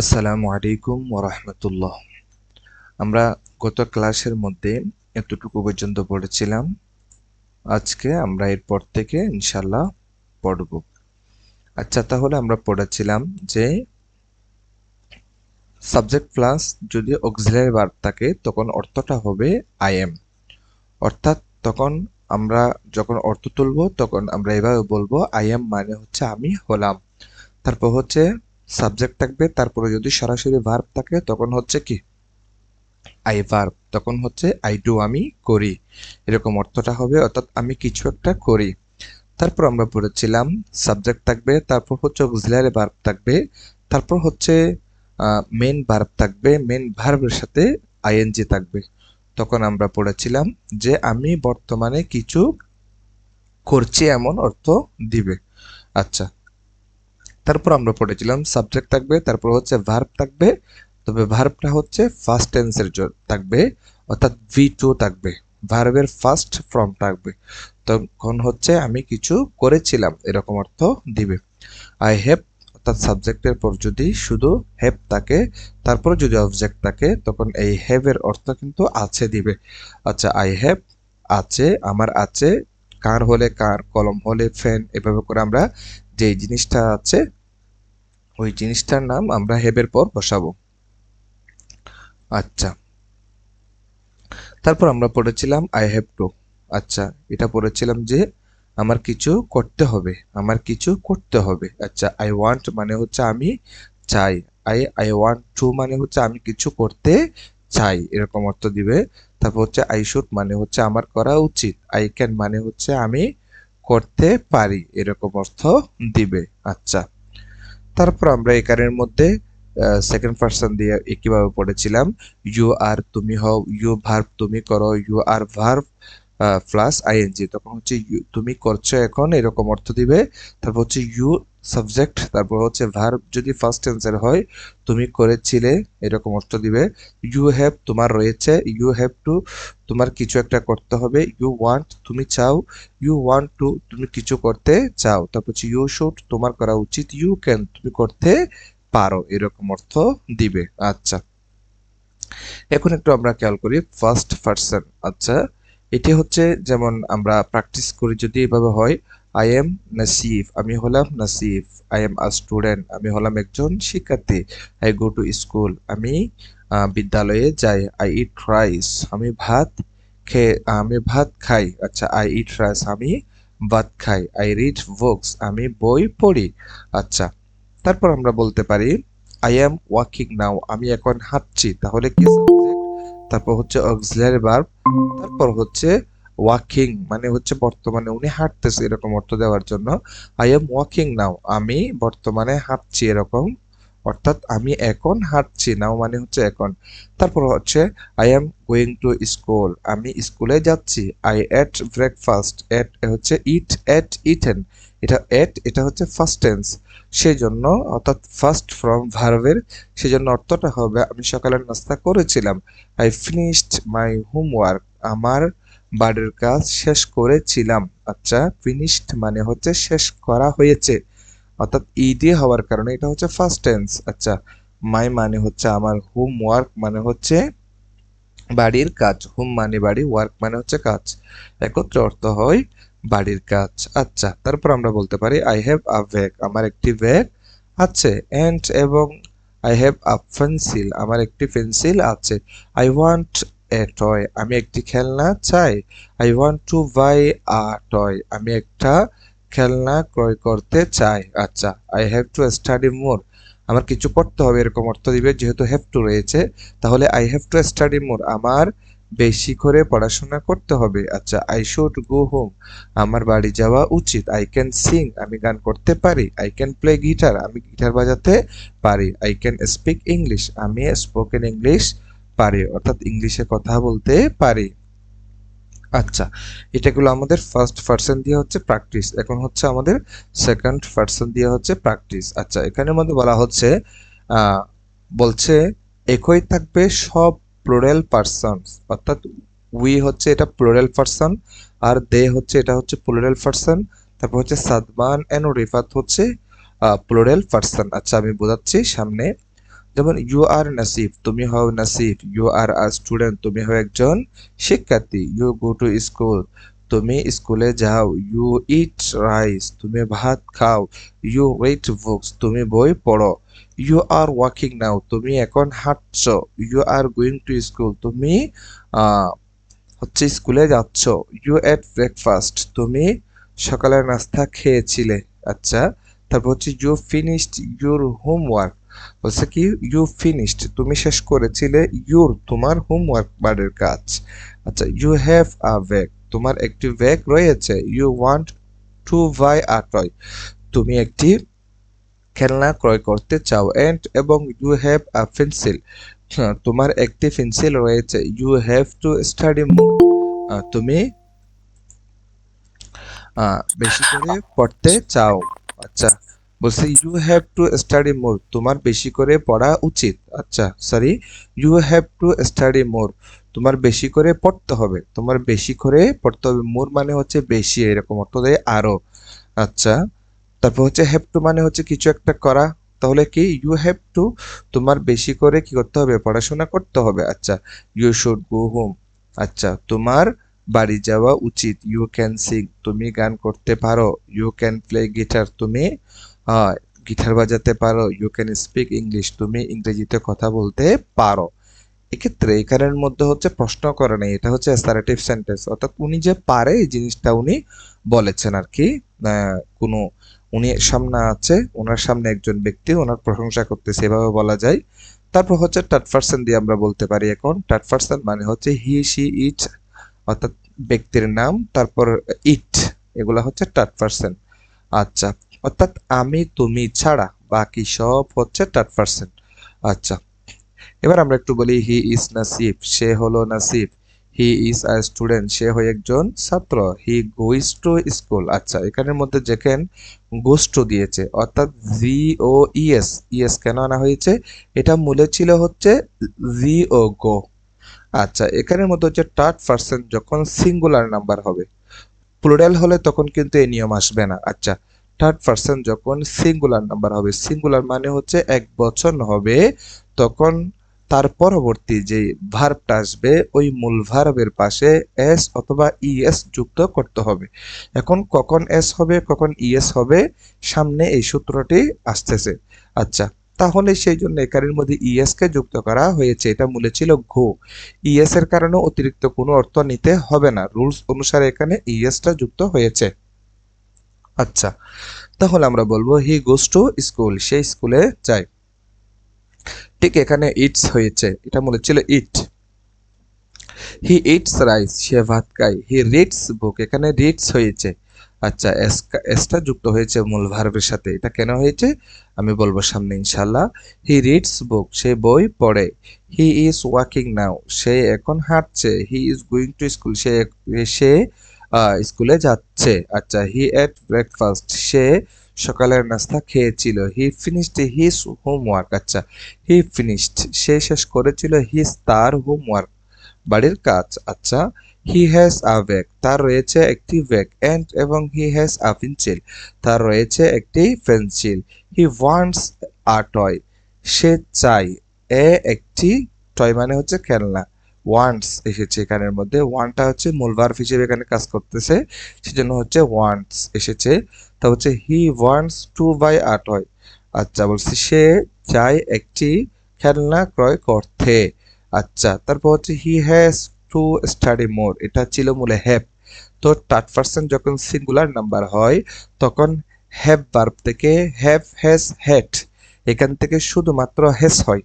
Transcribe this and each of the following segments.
আসসালামু আলাইকুম ওয়া রাহমাতুল্লাহ। আমরা গত ক্লাসের মধ্যে এতটুকু পর্যন্ত পড়েছিলাম। আজকে আমরা এরপর থেকে ইনশাআল্লাহ পড়ব। আচ্ছা, তাহলে আমরা পড়েছিলাম যে সাবজেক্ট প্লাস যদি অক্সিলারি ভার্ব থাকে তখন অর্থটা হবে আই এম। অর্থাৎ তখন আমরা যখন অর্থ তুলব তখন আমরা এভাবে বলবো আই এম মানে হচ্ছে আমি হলাম। তারপর হচ্ছে সাবজেক্ট থাকবে, তারপরে যদি সরাসরি ভার্ব থাকে তখন হচ্ছে কি আই ভার্ব, তখন হচ্ছে আই ডু আমি করি, এরকম অর্থটা হবে, অর্থাৎ আমি কিছু একটা করি। তারপর আমরা পড়েছিলাম সাবজেক্ট থাকবে, তারপর হচ্ছে অক্সিলারি ভার্ব থাকবে, তারপর হচ্ছে মেন ভার্ব থাকবে, মেন ভার্বের সাথে আইএনজি থাকবে। তখন আমরা পড়েছিলাম যে আমি বর্তমানে কিছু করছি এমন অর্থ দিবে। আচ্ছা, তারপর আমরা পড়েছিলাম সাবজেক্ট থাকবে, তারপর হচ্ছে ভার্ব থাকবে, তবে ভার্বটা হচ্ছে ফার্স্ট টেন্সের থাকবে, অর্থাৎ ভি টু থাকবে, ভার্বের ফার্স্ট ফর্ম থাকবে। তখন হচ্ছে আমি কিছু করেছিলাম এরকম অর্থ দিবে। আই হ্যাভ, অর্থাৎ সাবজেক্টের পর যদি শুধু হ্যাভ থাকে, তারপর যদি অবজেক্ট থাকে তখন এই হ্যাভ এর অর্থ কিন্তু আছে দিবে। আচ্ছা, আই হ্যাভ আছে, আমার আছে, কার হলে কার, কলম হলে ফ্যান, এভাবে করে আমরা যেই জিনিসটা আছে ওই জিনিসটার নাম আমরা হ্যাভের পর বসাবো। আচ্ছা, তারপর আমরা পড়েছিলাম আই হ্যাভ টু। আচ্ছা, এটা পড়েছিলাম যে আমার কিছু করতে হবে, আমার কিছু করতে হবে। আচ্ছা, আই ওয়ান্ট মানে হচ্ছে আমি চাই, আই ওয়ান্ট টু মানে হচ্ছে আমি কিছু করতে চাই, এরকম অর্থ দিবে। তারপর হচ্ছে আই শুড মানে হচ্ছে আমার করা উচিত, আই ক্যান মানে হচ্ছে আমি করতে পারি, এরকম অর্থ দিবে। আচ্ছা, তারপর আমরা একারের মধ্যে সেকেন্ড পারসন দিয়ে কিভাবে পড়েছিলাম, ইউ আর তুমি হও, ইউ ভার্ব তুমি করো, you are verb plus I N G, তখন হচ্ছে তুমি করছো এখন, এরকম অর্থ দিবে। তারপর হচ্ছে ইউ সাবজেক্ট, তারপর হচ্ছে ভার্ব যদি ফার্স্ট টেন্সের হয়, তুমি করেছিলে, এরকম অর্থ দিবে। ইউ হ্যাভ তোমার রয়েছে, ইউ হ্যাভ টু তোমার কিছু একটা করতে হবে, ইউ ওয়ান্ট তুমি চাও, ইউ ওয়ান্ট টু তুমি কিছু করতে চাও, তারপর হচ্ছে ইউ শুড তোমার করা উচিত, ইউ ক্যান তুমি করতে পারো, এরকম অর্থ দিবে। আচ্ছা, এখন একটু আমরা খেয়াল করি ফার্স্ট পারসন। আচ্ছা, এটি হচ্ছে যেমন আমরা প্র্যাকটিস করি যদি এভাবে হয়, আই এম নাসিফ, আমি হলাম Nasif, I am a student, আমি হলাম একজন শিক্ষার্থী, আই গো টু স্কুল, আমি বিদ্যালয়ে যাই, আই ইট রাইস, আমি ভাত খাই। আচ্ছা, আই ইট রাইস, আমি ভাত খাই, আই রিড বুকস, আমি বই পড়ি। আচ্ছা, তারপর আমরা বলতে পারি আই অ্যাম ওয়াকিং নাও, আমি এখন হাঁটছি, তাহলে কি সাবজেক্ট, তারপর হচ্ছে অক্সিলারি ভার্ব, তারপর হচ্ছে ওয়াকিং মানে হচ্ছে বর্তমানে উনি হাঁটতেছে, এরকম অর্থ দেওয়ার জন্য আই অ্যাম ওয়াকিং নাও, আমি বর্তমানে হাঁটছি, এরকম, অর্থাৎ আমি এখন হাঁটছি, নাও মানে হচ্ছে এখন। তারপর হচ্ছে I am going to school, আমি স্কুলে যাচ্ছি, আই এট ব্রেকফাস্ট, এট হচ্ছে ইট, এট ইটেন, এটা হচ্ছে ফার্স্ট টেন্স, সেই জন্য অর্থাৎ ফার্স্ট ফ্রম ভার্বের, সেই জন্য অর্থটা হবে আমি সকালের নাস্তা করেছিলাম। আই ফিনিশড মাই হোমওয়ার্ক, আমার বাড়ির কাজ শেষ করেছিলাম। আচ্ছা, ফিনিশড মানে হচ্ছে শেষ করা হয়েছে, অর্থাৎ ই দিয়ে হওয়ার কারণে এটা হচ্ছে ফার্স্ট টেন্স। আচ্ছা, মাই মানে হচ্ছে আমার, হোমওয়ার্ক মানে হচ্ছে বাড়ির কাজ, হোম মানে বাড়ি, ওয়ার্ক মানে হচ্ছে কাজ, একত্রে অর্থ হয় বাড়ির কাজ। আচ্ছা, তারপর আমরা বলতে পারি আই হ্যাভ আ ব্যাগ, আমার একটি ব্যাগ আছে, এন্ড এবং আই হ্যাভ আ পেন্সিল, আমার একটি পেন্সিল আছে, আই ওয়ান্ট এ টয়, আমি একটি খেলনা চাই, I want to buy a toy, আমি একটা খেলনা ক্রয় করতে চাই। আচ্ছা, I have to study more, আমার কিছু করতে হবে, এরকম অর্থ দিবে, যেহেতু হ্যাভ টু রয়েছে তাহলে I have to study more, আমার বেশি করে পড়াশোনা করতে হবে। আচ্ছা, আই শুড গো হোম, আমার বাড়ি যাওয়া উচিত, আই ক্যান সিং, আমি গান করতে পারি, আই ক্যান প্লে গিটার, আমি গিটার বাজাতে পারি, আই ক্যান স্পিক ইংলিশ, আমি স্পোকেন ইংলিশ পারি, অর্থাৎ ইংলিশে কথা বলতে পারি। আচ্ছা, এটা গুলো আমাদের ফার্স্ট পারসন দিয়ে হচ্ছে প্র্যাকটিস, এখন হচ্ছে আমাদের সেকেন্ড পারসন দিয়ে হচ্ছে প্র্যাকটিস। আচ্ছা, এখানের মধ্যে বলা হচ্ছে আহ, বলছে একই থাকবে সব প্লুরাল পারসনস, অর্থাৎ উই হচ্ছে এটা প্লুরাল পারসন, আর দে হচ্ছে এটা হচ্ছে প্লুরাল পারসন, তারপর হচ্ছে সাদমান এন্ড রিফাত হচ্ছে প্লুরাল পারসন। আচ্ছা, আমি বোঝাচ্ছি সামনে। যেমন ইউ আর নাসিফ, তুমি হও Nasif. You are a student, তুমি হও একজন শিক্ষার্থী। ইউ গো টু স্কুল, তুমি স্কুলে যাও। ইউ ইট রাইস, তুমি ভাত খাও। ইউ রিড বুকস, তুমি বই পড়ো। ইউ আর ওয়াকিং নাও, তুমি এখন হাঁটছো। You are going to school, তুমি আহ, হচ্ছে স্কুলে যাচ্ছ। ইউ এট ব্রেকফাস্ট, তুমি সকালের নাস্তা খেয়েছিলে। আচ্ছা, তারপর হচ্ছে ইউ ফিনিশড ইউর হোমওয়ার্ক, বলছে কি ইউ ফিনিশড, তুমি শেষ করেছিলে ইউর, তোমার হোমওয়ার্ক, বাড়ির কাজ। আচ্ছা, ইউ হ্যাভ আ ব্যাগ, তোমার একটি ব্যাগ রয়েছে। You want to buy a toy, তুমি একটি খেলনা ক্রয় করতে চাও। এন্ড এবং ইউ হ্যাভ আ পেন্সিল, তোমার একটি পেন্সিল রয়েছে। You have to study more, তুমি বেশি করে পড়তে চাও। আচ্ছা, বলছে you have to study more, তোমার বেশি করে পড়া উচিত। আচ্ছা sorry, you have to study more, তোমার বেশি করে পড়তে হবে, তোমার বেশি করে পড়তে হবে। মোর মানে হচ্ছে বেশি, এরকম অর্থ দেয় আরো। আচ্ছা, তারপর হচ্ছে হ্যাভ টু মানে হচ্ছে কিছু একটা করা, তাহলে কি ইউ হ্যাভ টু, তোমার বেশি করে কি করতে হবে, পড়াশোনা করতে হবে। আচ্ছা, ইউ শুড গো হোম, আচ্ছা তোমার বাড়ি যাওয়া উচিত। ইউ ক্যান সিং, তুমি গান করতে পারো। ইউ ক্যান প্লে গিটার, তুমি গিটার বাজাতে পারো। ইউ ক্যান স্পিক ইংলিশ, তুমি ইংরেজিতে কথা বলতে পারো। এক্ষেত্রে এখানের মধ্যে হচ্ছে প্রশ্ন করে নাই, এটা হচ্ছে অ্যাসারেটিভ সেন্টেন্স, অর্থাৎ উনি যে পারে এই জিনিসটা উনি বলেছেন আর কি। কোনো উনি সামনে আছে, ওনার সামনে একজন ব্যক্তি ওনার প্রশংসা করতেছে, এভাবে বলা যায়। তারপর হচ্ছে থার্ড পারসন দিয়ে আমরা বলতে পারি। এখন থার্ড পারসন মানে হচ্ছে হি সি ইট, অর্থাৎ ব্যক্তির নাম, তারপর ইট, এগুলা হচ্ছে থার্ড পারসন। আচ্ছা, অর্থাৎ আমি তুমি ছাড়া বাকি সব হচ্ছে থার্ড পারসন। আচ্ছা, এবার আমরা একটু বলি হি ইজ নাসিফ, সে হলো Nasif. He is a student, সে হয় একজন ছাত্র। হি গোইজ টু স্কুল, আচ্ছা এখানের মধ্যে যেখানে গোস টু দিয়েছে, অর্থাৎ জি ও ইএস, ইএস কেন আনা হয়েছে, এটা মূলে ছিল হচ্ছে জি ও গো। আচ্ছা, এখানের মধ্যে হচ্ছে থার্ড পারসন যখন সিঙ্গুলার নাম্বার হবে, প্লুরাল হলে তখন কিন্তু এই নিয়ম আসবে না। আচ্ছা, থার্ড পারসন যখন সিঙ্গুলার নাম্বার হবে, সিঙ্গুলার মানে হচ্ছে এক বচন হবে, তখন তার পরবর্তী যে ভার্বটা আসবে ওই মূল ভার্বের পাশে এস অথবা ইএস যুক্ত করতে হবে। এখন কখন এস হবে কখন ইএস হবে, সামনে এই সূত্রটি আসতেছে। আচ্ছা, তাহলে সেই জন্য এখানের মধ্যে ইএস কে যুক্ত করা হয়েছে, এটা মূলে ছিল ঘো। ইএস এর কারণে অতিরিক্ত কোনো অর্থ নিতে হবে না, রুলস অনুসারে এখানে ইএসটা যুক্ত হয়েছে। আচ্ছা, তাহলে আমরা বলবো হি গোস টু স্কুল, সে স্কুলে যায়। ঠিক এখানে ইটস হয়েছে, এটা মনে ছিল ইট। হি ইটস রাইস, সে ভাত খায়। হি রিডস বুক, এখানে রিডস হয়েছে। আচ্ছা, এসটা যুক্ত হয়েছে মূল ভার্বের সাথে, এটা কেন হয়েছে আমি বলবো সামনে ইনশাল্লাহ। হি রিডস বুক, সে বই পড়ে। হি ইজ ওয়াকিং নাও, সে এখন হাঁটছে। He is going to school, সে স্কুলে যাচ্ছে। আচ্ছা, হি এট ব্রেকফাস্ট, সে সকালের নাস্তা খেয়েছিল। হি ফিনিশড হিজ হোমওয়ার্ক, আচ্ছা হি ফিনিশড, সে শেষ করেছিল হিজ, তার হোমওয়ার্ক, বাড়ির কাজ। আচ্ছা, হি হ্যাজ আ ব্যাগ, তার রয়েছে একটি ব্যাগ। এন্ড এবং হি হ্যাজ আ পেন্সিল, তার রয়েছে একটি pencil. He wants a toy, সে চায় একটি টয় মানে হচ্ছে খেলনা। ওয়ান্টস এসেছে এখানের মধ্যে, ওয়ানটা হচ্ছে মূল ভার্ব হিসেবে এখানে কাজ করতেছে, সেজন্য হচ্ছে ওয়ান্টস এসেছে। তা হচ্ছে he wants to buy a toy, আচ্ছা বলছি সে চায় একটি খেলনা ক্রয় করতে। আচ্ছা, তারপর হচ্ছে হি হ্যাজ টু স্টাডি মোর, এটা ছিল মূলে হ্যাভ। তো থার্ড পারসন যখন সিঙ্গুলার নাম্বার হয় তখন হ্যাভ ভার্ব থেকে হ্যাভ হ্যাজ হ্যাড, এখান থেকে শুধুমাত্র হ্যাজ হয়।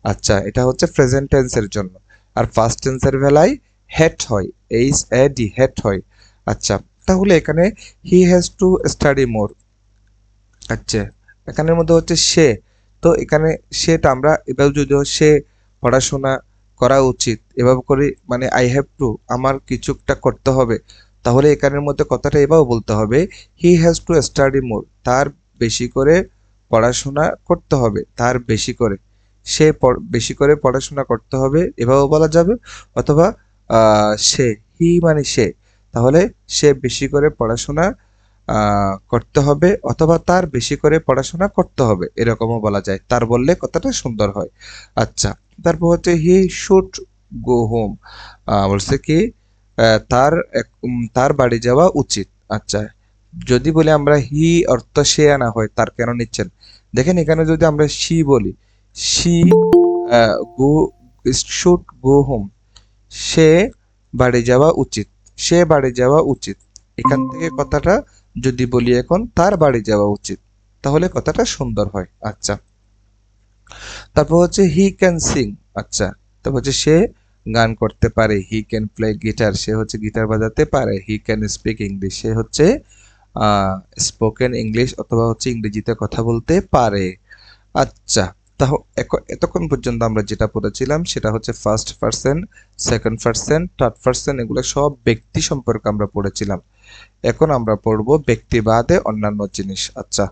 আচ্ছা, এটা হচ্ছে প্রেজেন্ট টেন্সের জন্য। আর ফার্স্ট টেন্সের বেলায় হ্যাড হয়, এইচ এ ডি হ্যাড হয়। আচ্ছা, তাহলে এখানে হি হ্যাজ টু স্টাডি মোর। আচ্ছা, এখানের মধ্যে হচ্ছে সে, তো এখানে সেটা আমরা এভাবে যদিও সে পড়াশোনা করা উচিত এভাবে করি, মানে আই হ্যাভ টু, আমার কিছুটা করতে হবে, তাহলে এখানের মধ্যে কথাটা এভাবে বলতে হবে হি হ্যাজ টু স্টাডি মোর, তার বেশি করে পড়াশোনা করতে হবে, তার বেশি করে, সে বেশি করে পড়াশোনা করতে হবে এভাবে বলা যাবে। অথবা সে, হি মানে সে, তাহলে সে বেশি করে পড়াশোনা করতে হবে অথবা তার বেশি করে পড়াশোনা করতে হবে এরকমও বলা যায়, তার বললে কথাটা সুন্দর হয়। আচ্ছা, তারপর হচ্ছে হি শুড গো হোম, বলছে কি তার বাড়ি যাওয়া উচিত। আচ্ছা, যদি বলি আমরা হি অর্থ সে আনা হয়, তার কেন নিচ্ছেন? দেখেন এখানে যদি আমরা শি বলি, she go should go home, সে বাড়ি যাওয়া উচিত, সে বাড়ি যাওয়া উচিত। এখান থেকে কথাটা যদি বলি এখন তার বাড়ি যাওয়া উচিত, তাহলে কথাটা সুন্দর হয়। আচ্ছা, তারপর হচ্ছে হি ক্যান সিং। আচ্ছা, তারপর হচ্ছে সে গান করতে পারে, হি ক্যান প্লে গিটার, সে হচ্ছে গিটার বাজাতে পারে। হি ক্যান স্পিক ইংলিশ, সে হচ্ছে স্পোকেন ইংলিশ অথবা হচ্ছে ইংরেজিতে কথা বলতে পারে। আচ্ছা, এতক্ষণ পর্যন্ত আমরা যেটা পড়েছিলাম সেটা হচ্ছে first person, second person, third person, এগুলো সব ব্যক্তি সম্পর্কে আমরা পড়েছিলাম। এখন আমরা পড়ব ব্যক্তি বাদে অন্যান্য জিনিস। আচ্ছা,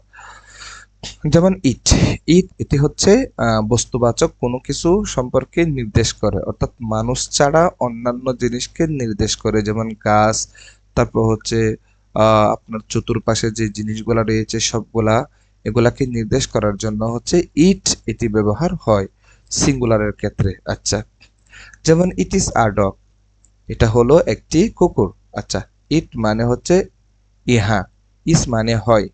যেমন ইট, এটি হচ্ছে বস্তুবাচক কোনো কিছু সম্পর্কে নির্দেশ করে, অর্থাৎ মানুষ ছাড়া অন্যান্য জিনিসকে নির্দেশ করে, যেমন গাছ, তারপর হচ্ছে আপনার চতুর্পাশে যে জিনিসগুলা রয়েছে সবগুলা, এগুলাকে নির্দেশ করার জন্য হচ্ছে ইট এটি ব্যবহার হয় সিঙ্গুলারের ক্ষেত্রে। আচ্ছা, যেমন ইট ইজ আ ডগ, এটা হলো একটি কুকুর। আচ্ছা, ইট মানে হচ্ছে ইহা, ইস মানে হয়,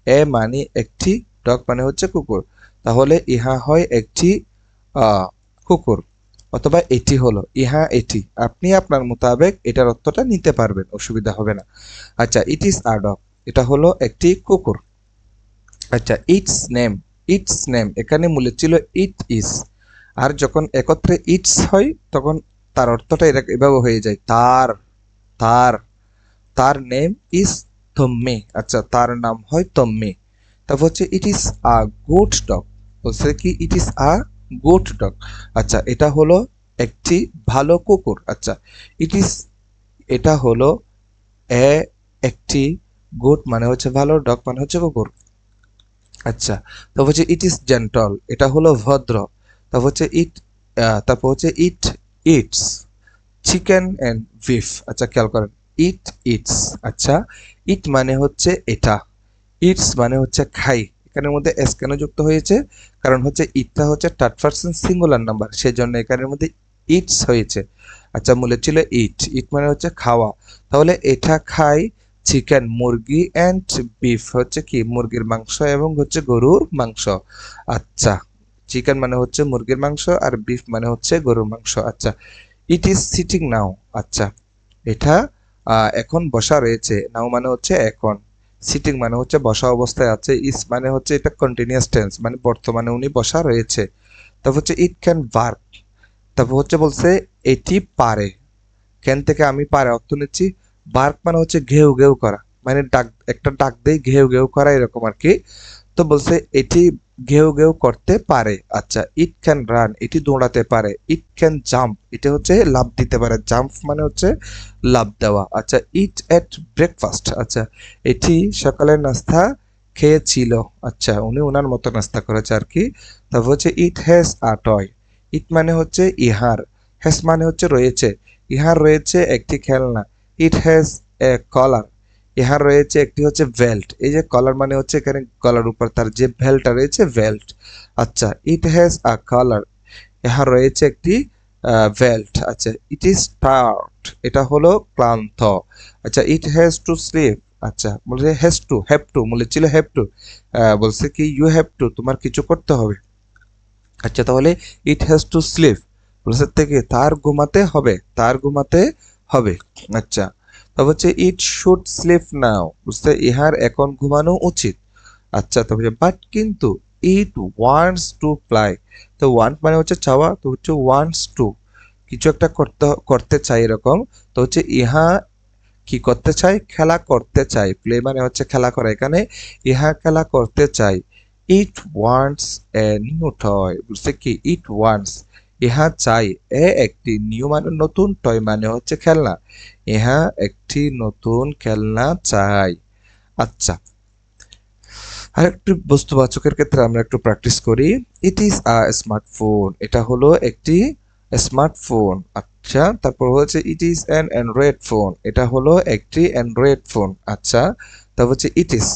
এ মানে একটি, ডগ মানে হচ্ছে কুকুর, তাহলে ইহা হয় একটি কুকুর, অথবা এটি হলো, ইহা এটি, আপনি আপনার মোতাবেক এটার অর্থটা নিতে পারবেন, অসুবিধা হবে না। আচ্ছা, ইট ইজ আ ডগ, এটা হলো একটি কুকুর। আচ্ছা, ইটস নেম এখানে মূলে ছিল ইট ইজ, আর যখন একত্রে ইটস হয় তখন তার অর্থটা এভাবে হয়ে যায়, তার তার নেম ইজ তম্মে। আচ্ছা, তার নাম হয় তম্মে। তারপর হচ্ছে it is a good dog, বলছে কি it is a good dog. আচ্ছা, এটা হলো একটি ভালো কুকুর। আচ্ছা, ইট ইজ, এটা হলো এ একটি, গুড মানে হচ্ছে ভালো, ডগ মানে হচ্ছে কুকুর। আচ্ছা, তারপর হচ্ছে ইট ইজ জেন্টল, এটা হলো ভদ্র। তারপর হচ্ছে ইট ইটস চিকেন অ্যান্ড বিফ। আচ্ছা, খেয়াল করেন, ইট ইটস। আচ্ছা, ইট মানে হচ্ছে এটা, ইটস মানে হচ্ছে খাই। এখানের মধ্যে এস কেন যুক্ত হয়েছে? কারণ হচ্ছে ইটটা হচ্ছে থার্ড পারসন সিঙ্গুলার নাম্বার, সেই জন্য এখানের মধ্যে ইটস হয়েছে। আচ্ছা, মূলে ছিল ইট, ইট মানে হচ্ছে খাওয়া, তাহলে এটা খাই চিকেন মুরগি অ্যান্ড বিফ হচ্ছে কি মুরগির মাংস এবং হচ্ছে গরুর মাংস। আচ্ছা, চিকেন মানে হচ্ছে মুরগির মাংস আর বিফ মানে হচ্ছে গরুর মাংস। আচ্ছা, ইট ইজ সিটিং নাও। আচ্ছা, এটা এখন বসা রয়েছে, নাও মানে হচ্ছে এখন, সিটিং মানে হচ্ছে বসা অবস্থায় আছে, ইস মানে হচ্ছে এটা কন্টিনিউয়াস টেন্স, মানে বর্তমানে উনি বসা রয়েছে। তারপর হচ্ছে ইট ক্যান ওয়ার্ক, তারপর হচ্ছে বলছে এটি পারে, ক্যান থেকে আমি পারে অর্থ নিচ্ছি, বার্ক মানে হচ্ছে ঘেউ ঘেউ করা, মানে ডাক, একটা ডাক দেই ঘেউ ঘেউ করা এরকম আর কি। তো বলছে এটি ঘেউ ঘেউ করতে পারে। আচ্ছা, ইট ক্যান রান, এটি দৌড়াতে পারে। ইট ক্যান জাম্প, এটা হচ্ছে লাফ দিতে পারে, জাম্প মানে হচ্ছে লাফ দেওয়া। আচ্ছা, ইট এট ব্রেকফাস্ট, আচ্ছা এটি সকালের নাস্তা খেয়েছিল। আচ্ছা, উনি ওনার মতো নাস্তা করেছে আর কি। তারপর হচ্ছে ইট হ্যাজ আ টয়, ইট মানে হচ্ছে ইহার, হ্যাজ মানে হচ্ছে রয়েছে, ইহার রয়েছে একটি খেলনা। ইট হ্যাজ এ কলার, ইহার রয়েছে একটি হচ্ছে বেল্ট, এই যে কলার মানে হচ্ছে এখানে গলার উপর তার যে বেল্টটা রয়েছে বেল্ট। আচ্ছা, ইট হ্যাজ আ কলার, ইহার রয়েছে একটি বেল্ট। আচ্ছা, ইট ইজ টায়ার্ড, এটা হলো ক্লান্ত। আচ্ছা, ইট হ্যাজ টু স্লিপ, আচ্ছা বলছে হ্যাভ টু বলে ছিল হ্যাভ টু, বলছে কি ইউ হ্যাভ টু, তোমার কিছু করতে হবে। আচ্ছা, তাহলে ইট হ্যাজ টু স্লিপ বলছে থেকে তার ঘুমাতে হবে, তার ঘুমাতে হবে। আচ্ছা, তবে হচ্ছে ইট শুড স্লিপ নাও, বুঝতে ইহার এখন ঘুমানো উচিত। আচ্ছা, তবে বাট কিন্তু ইট ওয়ান্টস টু ফ্লাই, তো ওয়ান্ট মানে হচ্ছে চাওয়া, তো হচ্ছে ওয়ান্টস টু কিছু একটা করতে করতে চাই এরকম। তো হচ্ছে ইহা কি করতে চাই, খেলা করতে চাই, প্লে মানে হচ্ছে খেলা করা, এখানে ইহা খেলা করতে চাই। ইট ওয়ান্টস এ নিউ টয়, বুঝছে কি ইট ওয়ান্টস ইহা চাই, এ একটি নিউ মানে নতুন, টয় মানে হচ্ছে খেলনা, ইহা একটি নতুন খেলনা চাই। আচ্ছা, আর একটু বস্তুবাচকের ক্ষেত্রে আমরা একটু প্র্যাকটিস করি। ইট ইজ আ স্মার্টফোন, এটা হলো একটি স্মার্টফোন। আচ্ছা, তারপর হচ্ছে it is an Android phone, এটা হলো একটি অ্যান্ড্রয়েড ফোন। আচ্ছা, তারপর হচ্ছে ইট ইজ,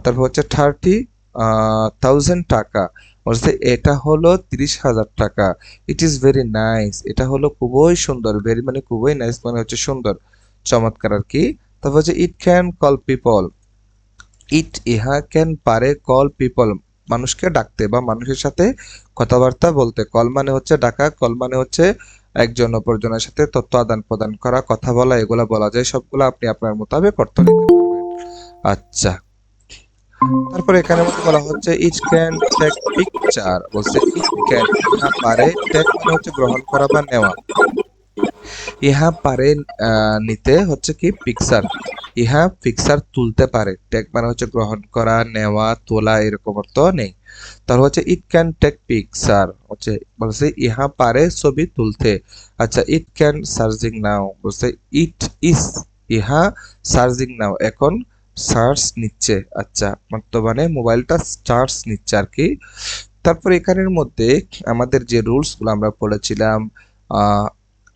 তারপর হচ্ছে 30,000 টাকা, বলছে এটা হলো 30,000 টাকা। ইট ইজ ভেরি নাইস, এটা হলো খুবই সুন্দর, ভেরি মানে খুবই নাইস মানে হচ্ছে সুন্দর, চমৎকার আর কি। তারপর হচ্ছে ইট ক্যান কল পিপল, ইহা ক্যান পারে কল পিপল, মানুষকে ডাকতে বা মানুষের সাথে কথাবার্তা বলতে। কল মানে হচ্ছে ডাকা, কল মানে হচ্ছে একজন অপরজনের সাথে তথ্য আদান প্রদান করা, কথা বলা, এগুলা বলা যায়। সবগুলো আপনি আপনার মোতাবেক অর্থ নিতে পারবেন। আচ্ছা, তারপরে এখানে মধ্যে বলা হচ্ছে ইট ক্যান টেক পিকচার, বলছে ইট ক্যান, ইহা পারে, টেক মানে হচ্ছে গ্রহণ করা বা নেওয়া, ইহা পারে নিতে হচ্ছে কি পিকচার, ইহা পিকচার তুলতে পারে। টেক মানে হচ্ছে গ্রহণ করা, নেওয়া, তোলা, এরকম অর্থ নেই। তার হচ্ছে ইট ক্যান টেক পিকচার, হচ্ছে বলছে ইহা পারে ছবি তুলতে। আচ্ছা, ইট ক্যান সার্চিং নাও, বলছে ইট ইজ, ইহা সার্চিং নাও, এখন সার্চ নিচ্ছে। আচ্ছা, বর্তমানে মোবাইলটা চার্জ নিচ্ছে আর কি। তারপর এখানের মধ্যে আমাদের যে রুলস গুলো আমরা পড়েছিলাম,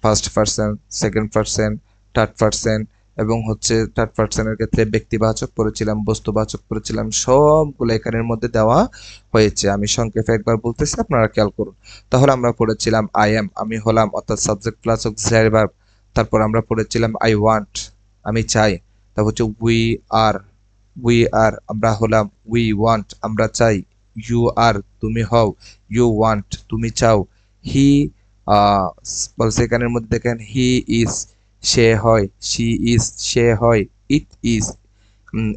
first person, second person, third person, এবং হচ্ছে থার্ড পার্সনের ক্ষেত্রে ব্যক্তিবাচক পড়েছিলাম, বস্তুবাচক পড়েছিলাম, সবগুলো এখানের মধ্যে দেওয়া হয়েছে। আমি সংক্ষেপে একবার বলতেছি, আপনারা খেয়াল করুন। তাহলে আমরা পড়েছিলাম আই এম, আমি হলাম, অর্থাৎ সাবজেক্ট প্লাস অক্সিলারি ভার্ব। তারপর আমরা পড়েছিলাম আই ওয়ান্ট, আমি চাই। তারপর হচ্ছে উই আর, আমরা হলাম, উই ওয়ান্ট, আমরা চাই। ইউ আর, তুমি হও। ইউ ওয়ান্ট, তুমি চাও। হি, বলছে এখানের মধ্যে দেখেন, হি ইজ, সে হয়। শি ইজ, সে হয়। ইট ইজ,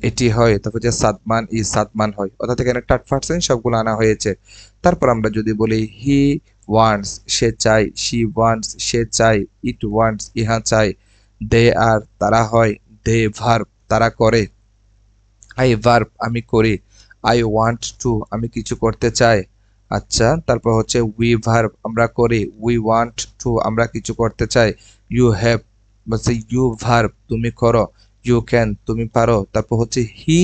এটি হয়। তারপর যে সাদমান ইজ, সাদমান হয়। অর্থাৎ এখানে থার্ড পার্সন সবগুলো আনা হয়েছে। তারপর আমরা যদি বলি হি ওয়ান্টস, সে চাই। শি ওয়ান্টস, সে চাই। ইট ওয়ান্টস, ইহা চাই। দে আর, তারা হয়। দে ভার্ব, তারা করে। আই ভার্ব, আমি করি। আই ওয়ান্ট টু, আমি কিছু করতে চাই। আচ্ছা, তারপর হচ্ছে উই ভার্ব, আমরা করি। উই ওয়ান্ট টু, আমরা কিছু করতে চাই। ইউ হ্যাভ, বলছে ইউ ভার্ব, তুমি করো। ইউ ক্যান, তুমি পারো। তারপর হচ্ছে হি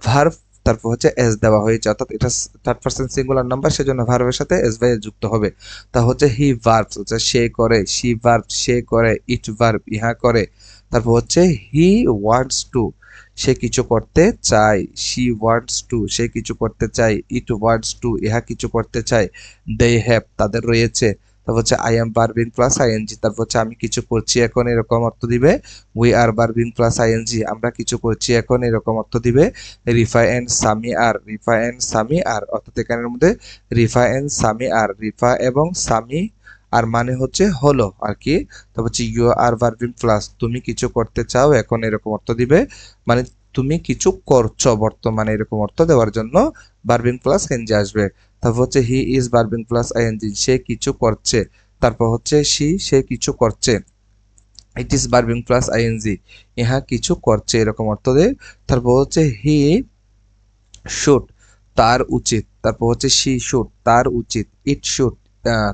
ভার্ব, তারপর হচ্ছে এস দেওয়া হয়েছে, অর্থাৎ এটা থার্ড পারসন সিঙ্গুলার নাম্বার, সেজন্য ভার্বের সাথে এস ভাই যুক্ত হবে। তা হচ্ছে হি ভার্ব, হচ্ছে সে করে। শি ভার্ব, সে করে। ইট ভার্ব, ইহা করে। তারপর হচ্ছে হি ওয়ান্টস টু, সে কিছু করতে চায়। শি ওয়ান্টস টু, সে কিছু করতে চায়। ইট ওয়ান্টস টু, ইহা কিছু করতে চায়। দে হ্যাভ, তাদের রয়েছে। তারপর হচ্ছে I am verbing plus ING, তারপর হচ্ছে আমি কিছু করছি এখন, এরকম অর্থ দিবে। We are verbing plus ING, আমরা কিছু করছি এখন, এরকম অর্থ দিবে। Rifa and Sami are, Rifa and Sami are, অর্থাৎ এখানের মধ্যে রিফা এন্ড সামি আর, রিফা এবং সামি আর মানে হচ্ছে হলো আর কি। তারপর হচ্ছে ইউ আর ভার্বিং প্লাস, তুমি কিছু করতে চাও এখন, এরকম অর্থ দিবে। মানে তুমি কিছু করছো বর্তমানে, এরকম অর্থ দেওয়ার জন্য ভার্বিং প্লাস এনজি আসবে। তারপর হচ্ছে হি ইজ ভার্বিং প্লাস আইএনজি, সে কিছু করছে। তারপর হচ্ছে সে কিছু করছে। ইট ইজ ভার্বিং প্লাস আইএনজি, ইহা কিছু করছে, এরকম অর্থ দেয়। তারপর হচ্ছে হি শুড, তার উচিত। তারপর হচ্ছে শি শুড, তার উচিত। ইট শুড,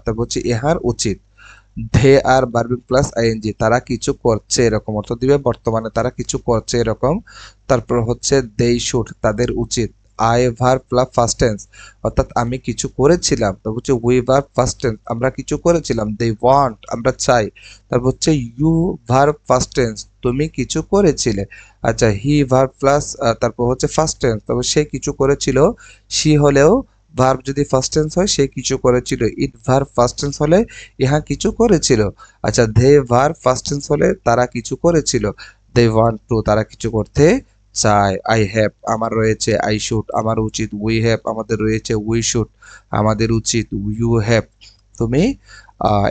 তারপর হচ্ছে ইহার উচিত। ধে আর ভার্বিং প্লাস আইএনজি, তারা কিছু করছে, এরকম অর্থ দিবে, বর্তমানে তারা কিছু করছে, এরকম। তারপর হচ্ছে দে শুড, তাদের উচিত। I verb plus first tense, অর্থাৎ আমি কিছু করেছিলাম। তারপর হচ্ছে উই ভার্ব ফার্স্ট টেন্স, আমরা কিছু করেছিলাম। দে ওয়ান্ট, আমরা চাই। তারপর হচ্ছে ইউ ভার্ব ফার্স্ট টেন্স, তুমি কিছু করেছিলে। আচ্ছা, হি ভার্ব প্লাস, তারপর হচ্ছে ফার্স্ট টেন্স, তারপর সে কিছু করেছিল। সি হলেও ভার্ব যদি ফার্স্ট টেন্স হয়, সে কিছু করেছিল। ইট ভার্ব ফার্স্ট টেন্স হলে ইহা কিছু করেছিল। আচ্ছা, দে ভার্ব ফার্স্ট টেন্স হলে তারা কিছু করেছিল। দে ওয়ান্ট টু, তারা কিছু করতে চায়। আই হ্যাভ, আমার রয়েছে। আই শুড, আমার উচিত। উই হ্যাভ, আমাদের রয়েছে। উই শুড, আমাদের উচিত। ইউ হ্যাভ, তুমি,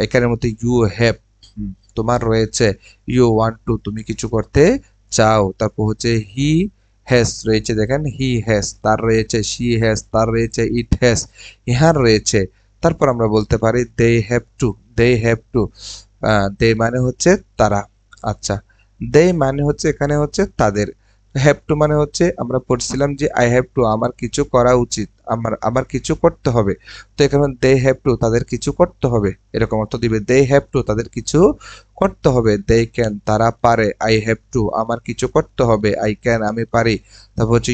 এখানের মধ্যে ইউ হ্যাভ, তোমার রয়েছে। ইউ ওয়ান্ট টু, তুমি কিছু করতে চাও। তারপর হচ্ছে হি হ্যাজ রয়েছে, দেখেন হি হ্যাজ, তার রয়েছে। শি হ্যাজ, তার রয়েছে। ইট হ্যাজ, ইহার রয়েছে। তারপর আমরা বলতে পারি they have to, they have to, they মানে হচ্ছে তারা। আচ্ছা, দে মানে হচ্ছে এখানে হচ্ছে তাদের। হ্যাভ টু মানে হচ্ছে আমরা পড়ছিলাম যে আই হ্যাভ টু, আমার কিছু করা উচিত, আমার আমার কিছু করতে হবে। তো এখানে দে হ্যাভ টু, তাদের কিছু করতে হবে, এরকম অর্থ দিবে। দে হ্যাভ টু, তাদের কিছু করতে হবে। দে ক্যান, তারা পারে। আই হ্যাভ টু, আমার কিছু করতে হবে। আই ক্যান, আমি পারি। তারপর হচ্ছে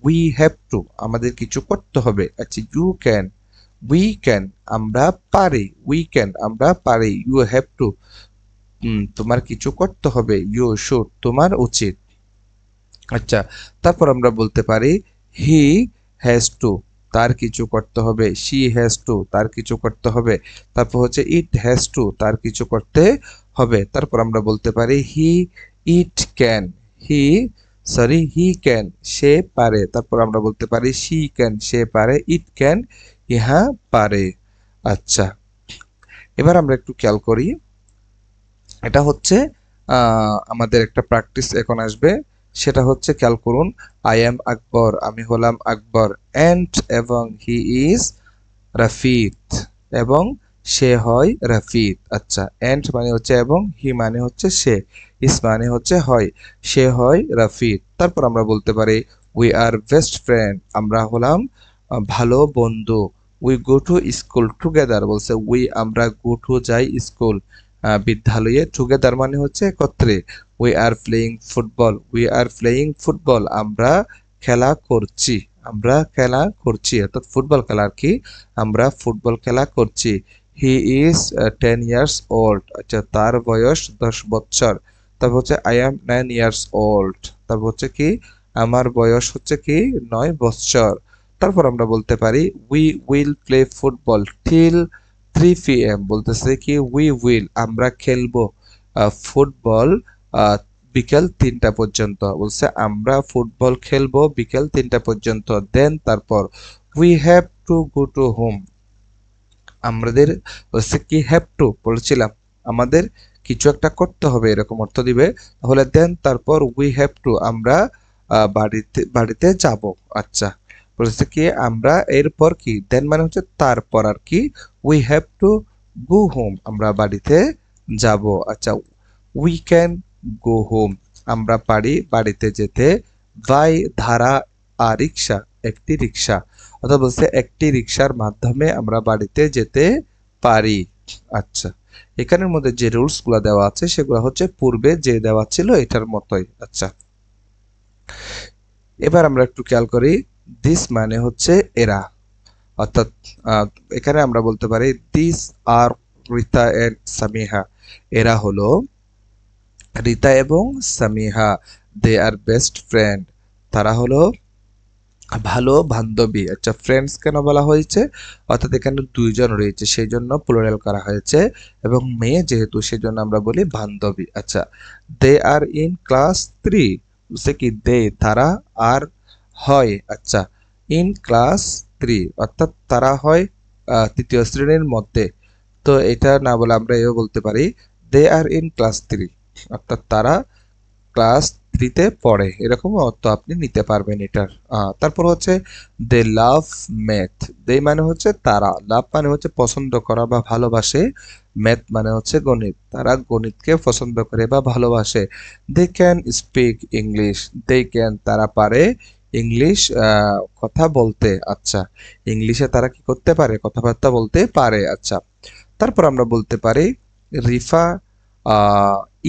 উই হ্যাভ টু, আমাদের কিছু করতে হবে। আচ্ছা, ইউ ক্যান, উই ক্যান, আমরা পারি। উই ক্যান, আমরা পারি। ইউ হ্যাভ টু, তোমার কিছু করতে হবে। ইউ শুড, তোমার উচিত। আচ্ছা, তারপর আমরা বলতে পারি হি হ্যাজ টু, তার কিছু করতে হবে। শি হ্যাজ টু, তার কিছু করতে হবে। তারপর হচ্ছে ইট হ্যাজ টু, তার কিছু করতে হবে। তারপর আমরা বলতে পারি it can, he he can, সে পারে। তারপর আমরা বলতে পারি শি ক্যান, সে পারে। ইট ক্যান, ইহা পারে। আচ্ছা, এবার আমরা একটু খেয়াল করি, এটা হচ্ছে আমাদের একটা প্র্যাকটিস এখন আসবে, সেটা হচ্ছে খেয়াল করুন, আই এম আকবর, আমি হলাম আকবর, অ্যান্ড এবং হি ইজ রাফিদ, এবং সে হয় রাফিদ। আচ্ছা, অ্যান্ড মানে হচ্ছে এবং, হি মানে হচ্ছে সে, ইস মানে হচ্ছে হয়, সে হয় রাফিদ। তারপর আমরা বলতে পারি উই আর বেস্ট ফ্রেন্ড, আমরা হলাম ভালো বন্ধু। We go to school together, বলছে উই আমরা গো টু যাই স্কুল বিদ্যালয়ে, টুগেদার মানে হচ্ছে একত্রে। We are playing football, we are playing football, আমরা খেলা করছি, আমরা খেলা করছি, অর্থাৎ ফুটবল খেলা আর কি, আমরা ফুটবল খেলা করছি। হি ইজ 10 ইয়ার্স ওল্ড, আচ্ছা তার বয়স 10 বছর। তারপর হচ্ছে আই এম 9 ইয়ার্স ওল্ড, তারপর হচ্ছে কি আমার বয়স হচ্ছে কি 9 বছর। তারপর আমরা বলতে পারি we will play football till 3 PM, বলতেছে কি উই উইল, আমরা খেলবো ফুটবল বিকেল 3টা পর্যন্ত, বলছে আমরা ফুটবল খেলবো বিকেল 3টা পর্যন্ত। দেন তারপর we have to go to home, আমাদের হচ্ছে কি হ্যাভ টু বলেছিলাম, আমাদের কিছু একটা করতে হবে এরকম অর্থ দিবে। তাহলে দেন তারপর উই হ্যাভ টু, আমরা বাড়িতে যাব। আচ্ছা, বলেছে কি আমরা এরপর কি, দেন মানে হচ্ছে তারপর আর কি, we have to go home, আমরা বাড়িতে যাব। আচ্ছা, উই ক্যান গো হোম, আমরা পারি বাড়িতে যেতে। বাই ধারা রিক্সা, একটি রিক্সা, অর্থাৎ বলছে একটি রিক্সার মাধ্যমে আমরা বাড়িতে যেতে পারি। আচ্ছা, এখানের মধ্যে যে রুলস গুলা দেওয়া আছে সেগুলো হচ্ছে পূর্বে যে দেওয়া ছিল এটার মতোই। আচ্ছা, এবার আমরা একটু খেয়াল করি, দিস মানে হচ্ছে এরা, অর্থাৎ আহ, এখানে আমরা বলতে পারি this are Rita and Samiha, এরা হলো রিতা এবং Samiha. They are best friend, তারা হলো ভালো বান্ধবী। আচ্ছা, ফ্রেন্ডস কেন বলা হয়েছে, অর্থাৎ এখানে দুইজন রয়েছে সেই জন্য প্লুরাল করা হয়েছে, এবং মেয়ে যেহেতু সেই জন্য আমরা বলি বান্ধবী। আচ্ছা, দে আর ইন ক্লাস 3, সে কি দে তারা, আর হয়, আচ্ছা ইন ক্লাস 3 অর্থাৎ তারা হয় 3য় শ্রেণীর মধ্যে। তো এটা না বলে আমরা এও বলতে পারি দে আর ইন ক্লাস 3, অর্থাৎ তারা ক্লাস 3তে পড়ে, এরকম অর্থ আপনি নিতে পারবেন এটার। তারপর হচ্ছে দে লাভ ম্যাথ, দে মানে হচ্ছে তারা, লাভ মানে হচ্ছে পছন্দ করা বা ভালোবাসে, ম্যাথ মানে হচ্ছে গণিত, তারা গণিতকে পছন্দ করে বা ভালোবাসে। They can speak English, they can তারা পারে ইংলিশ কথা বলতে। আচ্ছা, ইংলিশে তারা কি করতে পারে, কথাবার্তা বলতে পারে। আচ্ছা, তারপর আমরা বলতে পারি রিফা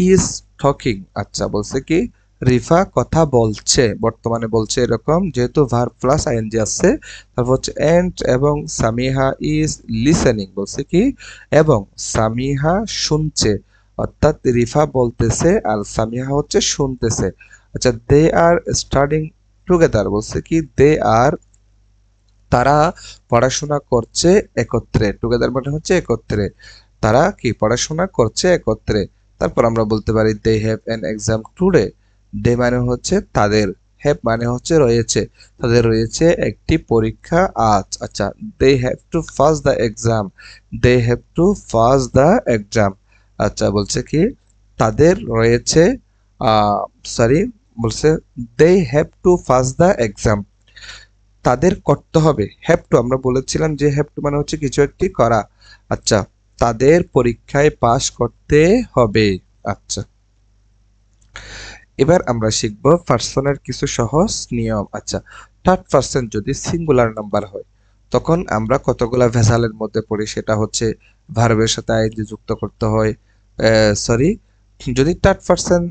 ইজ টকিং, আচ্ছা বলছে কি রিফা কথা বলছে, বর্তমানে বলছে এরকম, যেহেতু ভার্ব প্লাস আইএনজি আছে। তারপর হচ্ছে এন্ড এবং সামিহা ইজ লিসেনিং, বলছে কি এবং সামিহা শুনছে, অর্থাৎ রিফা বলতেছে আর সামিহা হচ্ছে শুনতেছে। আচ্ছা, দে আর স্টাডিং টুগেদার, বলছে কি দে আর তারা পড়াশোনা করছে একত্রে, টুগেদার মানে হচ্ছে একত্রে, তারা কি পড়াশোনা করছে একত্রে। তারপর আমরা বলতে পারি they have an exam today, they মানে হচ্ছে তাদের, হ্যাভ মানে হচ্ছে রয়েছে, তাদের রয়েছে একটি পরীক্ষা আজ। আচ্ছা, they have to pass the exam, they have to pass the exam. আচ্ছা, বলছে কি তাদের রয়েছে সরি বলছে they have to pass the exam, তাদের করতে হবে। হ্যাভ টু আমরা বলেছিলাম যে হ্যাভ টু মানে হচ্ছে কিছু একটি করা। আচ্ছা, তাদের পরীক্ষায় পাশ করতে হবে। আচ্ছা, এবার আমরা শিখব পার্সনের কিছু সহজ নিয়ম। আচ্ছা, থার্ড পার্সন যদি সিঙ্গুলার নাম্বার হয় তখন আমরা কতগুলা ভেসালের মধ্যে পড়ি, সেটা হচ্ছে ভার্বের সাথে আইএনজি যুক্ত করতে হয়। সরি, যদি থার্ড পার্সন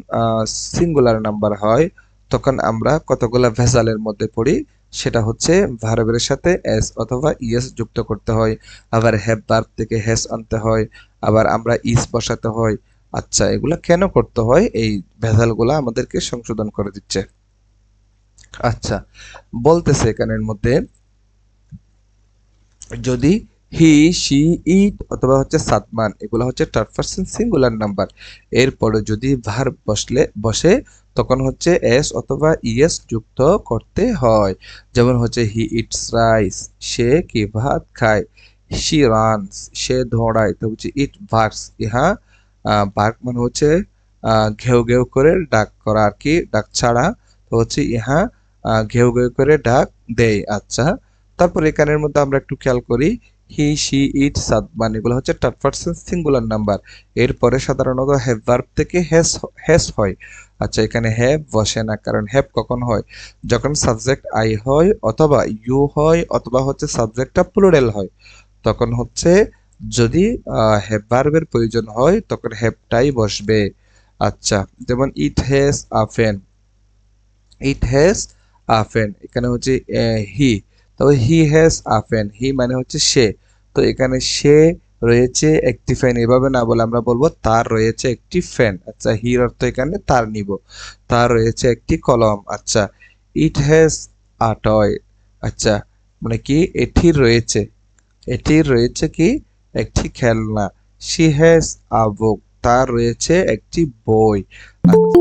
সিঙ্গুলার নাম্বার হয় তখন আমরা কতগুলা ভেসালের মধ্যে পড়ি, সেটা হচ্ছে ভার্বের সাথে এস অথবা ইএস যুক্ত করতে হয়, আবার হ্যাভ ভার্ব থেকে হ্যাজ আনতে হয়, আবার আমরা ইস বসাতে হয়। আচ্ছা, এগুলা কেন করতে হয়, এই ভেজালগুলা আমাদেরকে সংশোধন করে দিচ্ছে। আচ্ছা, বলতেছে এখানের মধ্যে যদি হি, সি, ইট অথবা হচ্ছে সাদমান এগুলো হচ্ছে থার্ড পারসন সিঙ্গুলার নাম্বার, এরপরে যদি ভার্ব বসে তখন হচ্ছে এস অথবা ইএস যুক্ত করতে হয়। যেমন হচ্ছে হি ইটস রাইস, সে কি ভাত খায়। শি রানস, সে দৌড়ায়। তো হচ্ছে ইট বার্কস, ইহা বার্ক মানে হচ্ছে ঘেউ ঘেউ করে ডাক করা আর কি, ডাক ছাড়া। তো হচ্ছে ইহা ঘেউ ঘেউ করে ডাক দেয়। আচ্ছা, তারপর এখানের মধ্যে আমরা একটু খেয়াল করি, হি, সি, ইট, সাদমান এগুলো হচ্ছে থার্ড পারসন সিঙ্গুলার নাম্বার, এরপরে সাধারণত হ্যাভ ভার্ব থেকে হ্যাজ হয়। আচ্ছা, এখানে হ্যাভ বসে না, কারণ হ্যাভ কখন হয়, যখন সাবজেক্ট আই হয় অথবা ইউ হয় অথবা হচ্ছে সাবজেক্টটা প্লুরাল হয়, তখন হচ্ছে যদি হ্যাভ ভার্বের প্রয়োজন হয় তখন হ্যাভটাই বসবে। আচ্ছা, যেমন it has a fan, it has a fan এখানে হচ্ছে হি, তবে হি হ্যাজ আ ফ্যান, হি মানে হচ্ছে সে। তো এখানে সে রয়েছে একটি ফ্যান, এভাবে না বলে আমরা বলবো তার রয়েছে একটি ফ্যান। আচ্ছা, হির অর্থ এখানে তার নিব, তার রয়েছে একটি কলম। আচ্ছা, ইট হ্যাজ আ টয়, আচ্ছা মানে কি এটির রয়েছে, এটির রয়েছে কি একটি খেলনা। শি হ্যাজ আ বুক, তার রয়েছে একটি বই। আচ্ছা,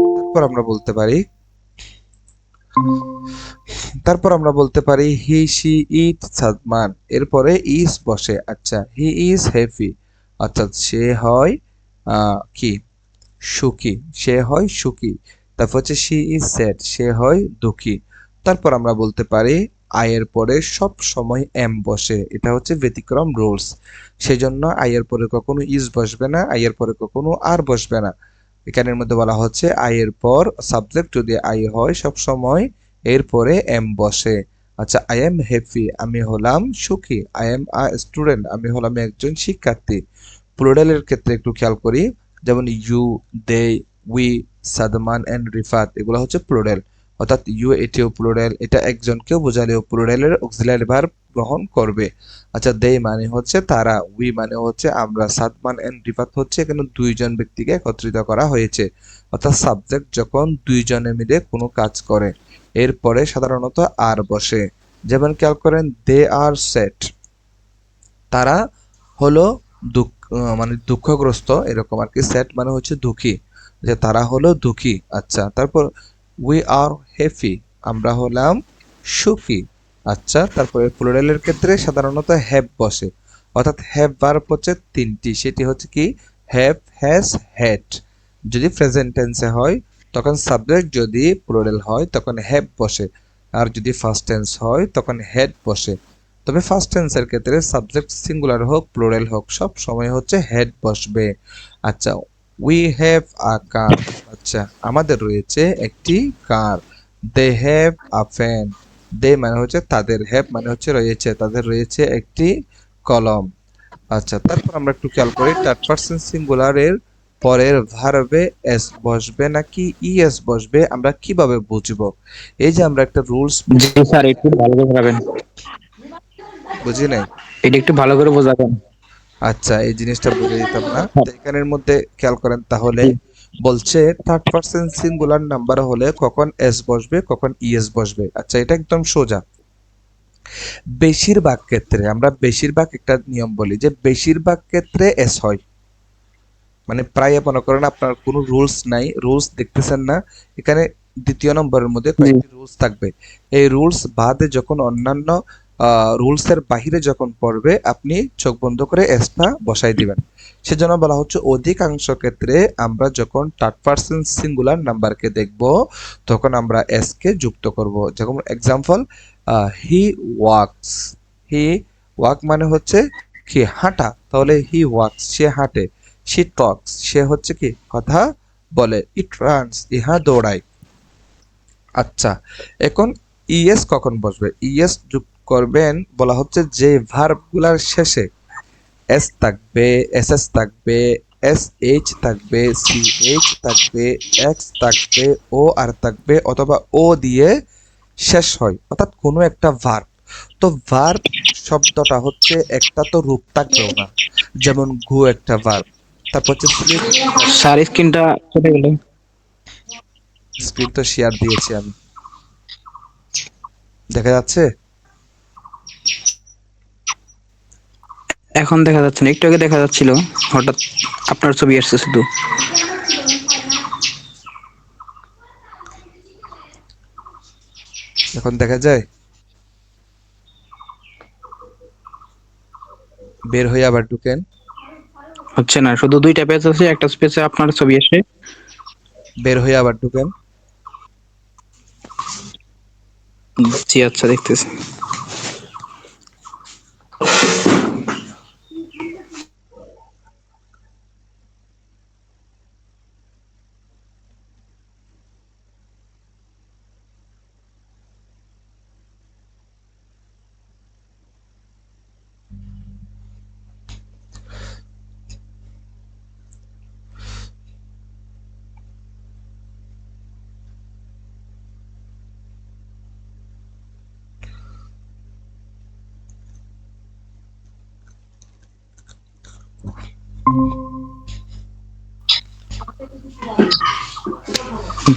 তারপর আমরা বলতে পারি হি, সি, ইট, সাদমান এরপরে ইজ বসে। আচ্ছা, হি ইজ হ্যাপি, অর্থাৎ সে হয় কি সুখী, সে হয় সুখী। তারপর হচ্ছে শি ইজ স্যাড, সে হয় দুঃখী। তারপর আমরা বলতে পারি আয়ের পরে সব সময় এম বসে, এটা হচ্ছে ব্যতিক্রম রুলস। সেজন্য আয়ের পরে কখনো ইজ বসবে না, আয়ের পরে কখনো আর বসবে না। এখানের মধ্যে বলা হচ্ছে আয়ের পর সাবজেক্ট যদি আই হয় সব সময় এরপরে এম বসে। আচ্ছা, আই এম হ্যাপি, আমি হলাম সুখী। আই এম আ স্টুডেন্ট, আমি হলাম একজন শিক্ষার্থী। প্লুরালের ক্ষেত্রে একটু খেয়াল করি, যেমন you, they, we, Sadman and Rifat এগুলো হচ্ছে প্লুরাল, অর্থাৎ ইউ এটিও প্লুরাল, এটা একজনকেও বোঝালেও প্লুরালের অক্সিলারি ভার্ব গ্রহণ করবে। আচ্ছা, দে মানে হচ্ছে তারা, উই মানে হচ্ছে আমরা, সাদমান এন্ড রিফাত হচ্ছে এখানে দুইজন ব্যক্তিকে একত্রিত করা হয়েছে, অর্থাৎ সাবজেক্ট যখন দুইজনে মিলে কোনো কাজ করে এরপরে সাধারণত আর বসে। যেমন খেয়াল করেন দে আর সেট, তারা হলো মানে দুঃখগ্রস্ত এরকম আর কি, স্যাড মানে হচ্ছে দুঃখী, যে তারা হলো দুঃখী। আচ্ছা, তারপর উই আর হ্যাপি, আমরা হলাম সুখী। আচ্ছা, তারপরে প্লুরালের ক্ষেত্রে সাধারণত হ্যাভ বসে, অর্থাৎ হ্যাভ ভার্ব হচ্ছে তিনটি, সেটি হচ্ছে কি হ্যাভ, হ্যাজ, হ্যাড। যদি প্রেজেন্ট টেন্সে হয় তখন সাবজেক্ট যদি প্লুরাল হয় তখন হ্যাভ বসে, আর যদি ফার্স্ট টেন্স হয় তখন হ্যাড বসে। তবে ফার্স্ট টেন্সের ক্ষেত্রে সাবজেক্ট সিঙ্গুলার হোক প্লুরাল হোক সব সময় হচ্ছে হেড বসবে। আচ্ছা, উই হ্যাভ আ কার, আচ্ছা আমাদের রয়েছে একটি কার। দে হ্যাভ আ ফ্যান, দে মানে হচ্ছে তাদের, হ্যাভ মানে হচ্ছে রয়েছে, তাদের রয়েছে একটি কলম। আচ্ছা, তারপর আমরা একটু খেয়াল করি থার্ড পারসন সিঙ্গুলারের পরের ভার্বে এস বসবে নাকি ইএস বসবে আমরা কিভাবে বুঝবো। এই যে আমরা একটা রুলস, জি স্যার, একটু ভালো করে বোঝাবেন। বুঝি নাই। এটা একটু ভালো করে বোঝাবেন। আচ্ছা, এই জিনিসটা বুঝে দিতাম না তো, এখানের মধ্যে খেয়াল করেন তাহলে, জি বলছে থার্ড পারসন সিঙ্গুলার নাম্বার হলে কখন এস বসবে কখন ইএস বসবে। আচ্ছা, এটা একদম সোজা। বেশিরভাগ ক্ষেত্রে আমরা বেশিরভাগ একটা নিয়ম বলি যে বেশিরভাগ ক্ষেত্রে এস হয়, মানে প্রায় মনে করেন আপনার কোনো রুলস নাই, রুলস দেখতেছেন না এখানে, দ্বিতীয় নম্বরের মধ্যে জি কয়েকটি রুলস থাকবে, এই রুলস বাদে যখন অন্যান্য রুলসের বাহিরে যখন পড়বে আপনি চোখ বন্ধ করে এসটা বসাই দিবেন। সেজন্য বলা হচ্ছে অধিকাংশ ক্ষেত্রে আমরা যখন থার্ড পারসন সিঙ্গুলার নাম্বারকে দেখব তখন আমরা এস কে যুক্ত করব। যেমন এক্সাম্পল, হি ওয়াকস, হি ওয়াক মানে হচ্ছে কি হাঁটা, তাহলে হি ওয়াকস সে হাঁটে। শি টক্স সে হচ্ছে কি কথা বলে। ইট রানস ইহা দৌড়ায়। আচ্ছা, এখন ইএস কখন বসবে, ইএস যোগ করবেন বলা হচ্ছে যে ভার্বগুলার শেষে এস থাকবে, এসএস থাকবে, এস এইচ থাকবে, সি এইচ থাকবে, এক্স থাকবে, ও আর থাকবে, অথবা ও দিয়ে শেষ হয়, অর্থাৎ কোনো একটা ভার্ব। তো ভার্ব শব্দটা হচ্ছে একটা তো রূপ থাকবেও না, যেমন গো একটা ভার্ব, তারপর হচ্ছে স্লিপ একটা verb। স্যার, স্ক্রিনটা কেটে গেল। স্ক্রিন তো শেয়ার দিয়েছি আমি। দেখা যাচ্ছে? এখন দেখা যাচ্ছে না, একটু আগে দেখা যাচ্ছিল, হঠাৎ আপনার ছবি আসছে শুধু। এখন দেখা যায়? বের হয়ে আবার ঢুকেন। হচ্ছে না, শুধু দুইটা পেজ আছে, একটা পেজে আপনার ছবি আসে। বের হয়ে আবার ঢুকেন। জি আচ্ছা, দেখতেছি।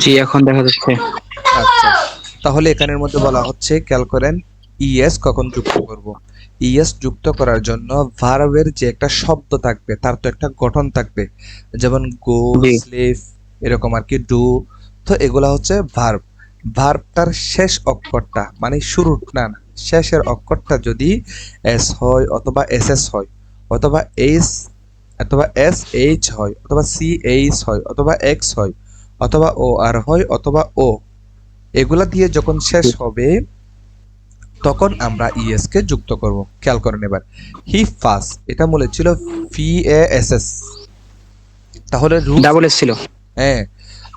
জি এখন দেখা যাচ্ছে। আচ্ছা, তাহলে এখানের মধ্যে বলা হচ্ছে, খেয়াল করেন, ইএস কখন যুক্ত করব। ইএস যুক্ত করার জন্য ভার্বের যে একটা শব্দ থাকবে তার তো একটা গঠন থাকবে, যেমন গো, জি স্লিপ, এরকম আর কি, ডু। তো এগুলা হচ্ছে ভার্ব। ভার্বটার শেষ অক্ষরটা মানে শুরুর না না, শেষের অক্ষরটা যদি এস হয় অথবা এস এস হয় অথবা এইচ অথবা এস এইচ হয় অথবা সি এইচ হয় অথবা এক্স হয় অথবা ও আর হয় অথবা ও, এগুলা দিয়ে যখন শেষ হবে তখন আমরা ইএস কে যুক্ত করব। খেয়াল করেন এবার, হি ফাস, এটা মূলে ছিল ভি এ এস এস। তাহলে রুলস, ডাবল এস ছিল। হ্যাঁ,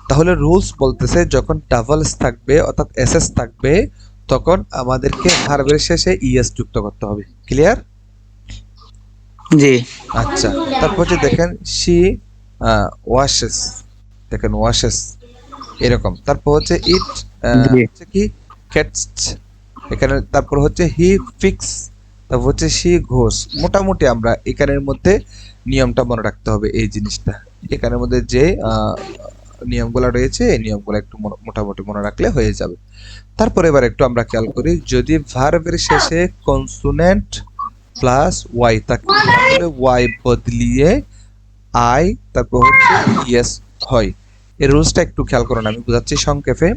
তাহলে রুলস বলতেছে যখন ডাবলস থাকবে অর্থাৎ এসএস থাকবে তখন আমাদেরকে ভার্বের শেষে ইএস যুক্ত করতে হবে। ক্লিয়ার? জি আচ্ছা, তারপর যে দেখেন শি ওয়াশেস, দেখেন ওয়াশেস এরকম। তারপর হচ্ছে ইট জি হচ্ছে কি ক্যাটস, এখানে তারপর হচ্ছে হি ফিক্স, তারপর হচ্ছে শি ঘোষ। মোটামুটি আমরা এখানের মধ্যে নিয়মটা মনে রাখতে হবে, এই জিনিসটা এখানের মধ্যে যে নিয়মগুলো রয়েছে এই নিয়মগুলো একটু মোটামুটি মনে রাখলে হয়ে যাবে। তারপর এবার একটু আমরা খেয়াল করি, যদি ভার্বের শেষে কনসোনেন্ট প্লাস ওয়াই থাকে তাহলে ওয়াই বদলিয়ে আই, তারপর হচ্ছে ইএস হয়। এই রুলসটা একটু খেয়াল করুন, আমি বুঝাচ্ছি সংক্ষেপে।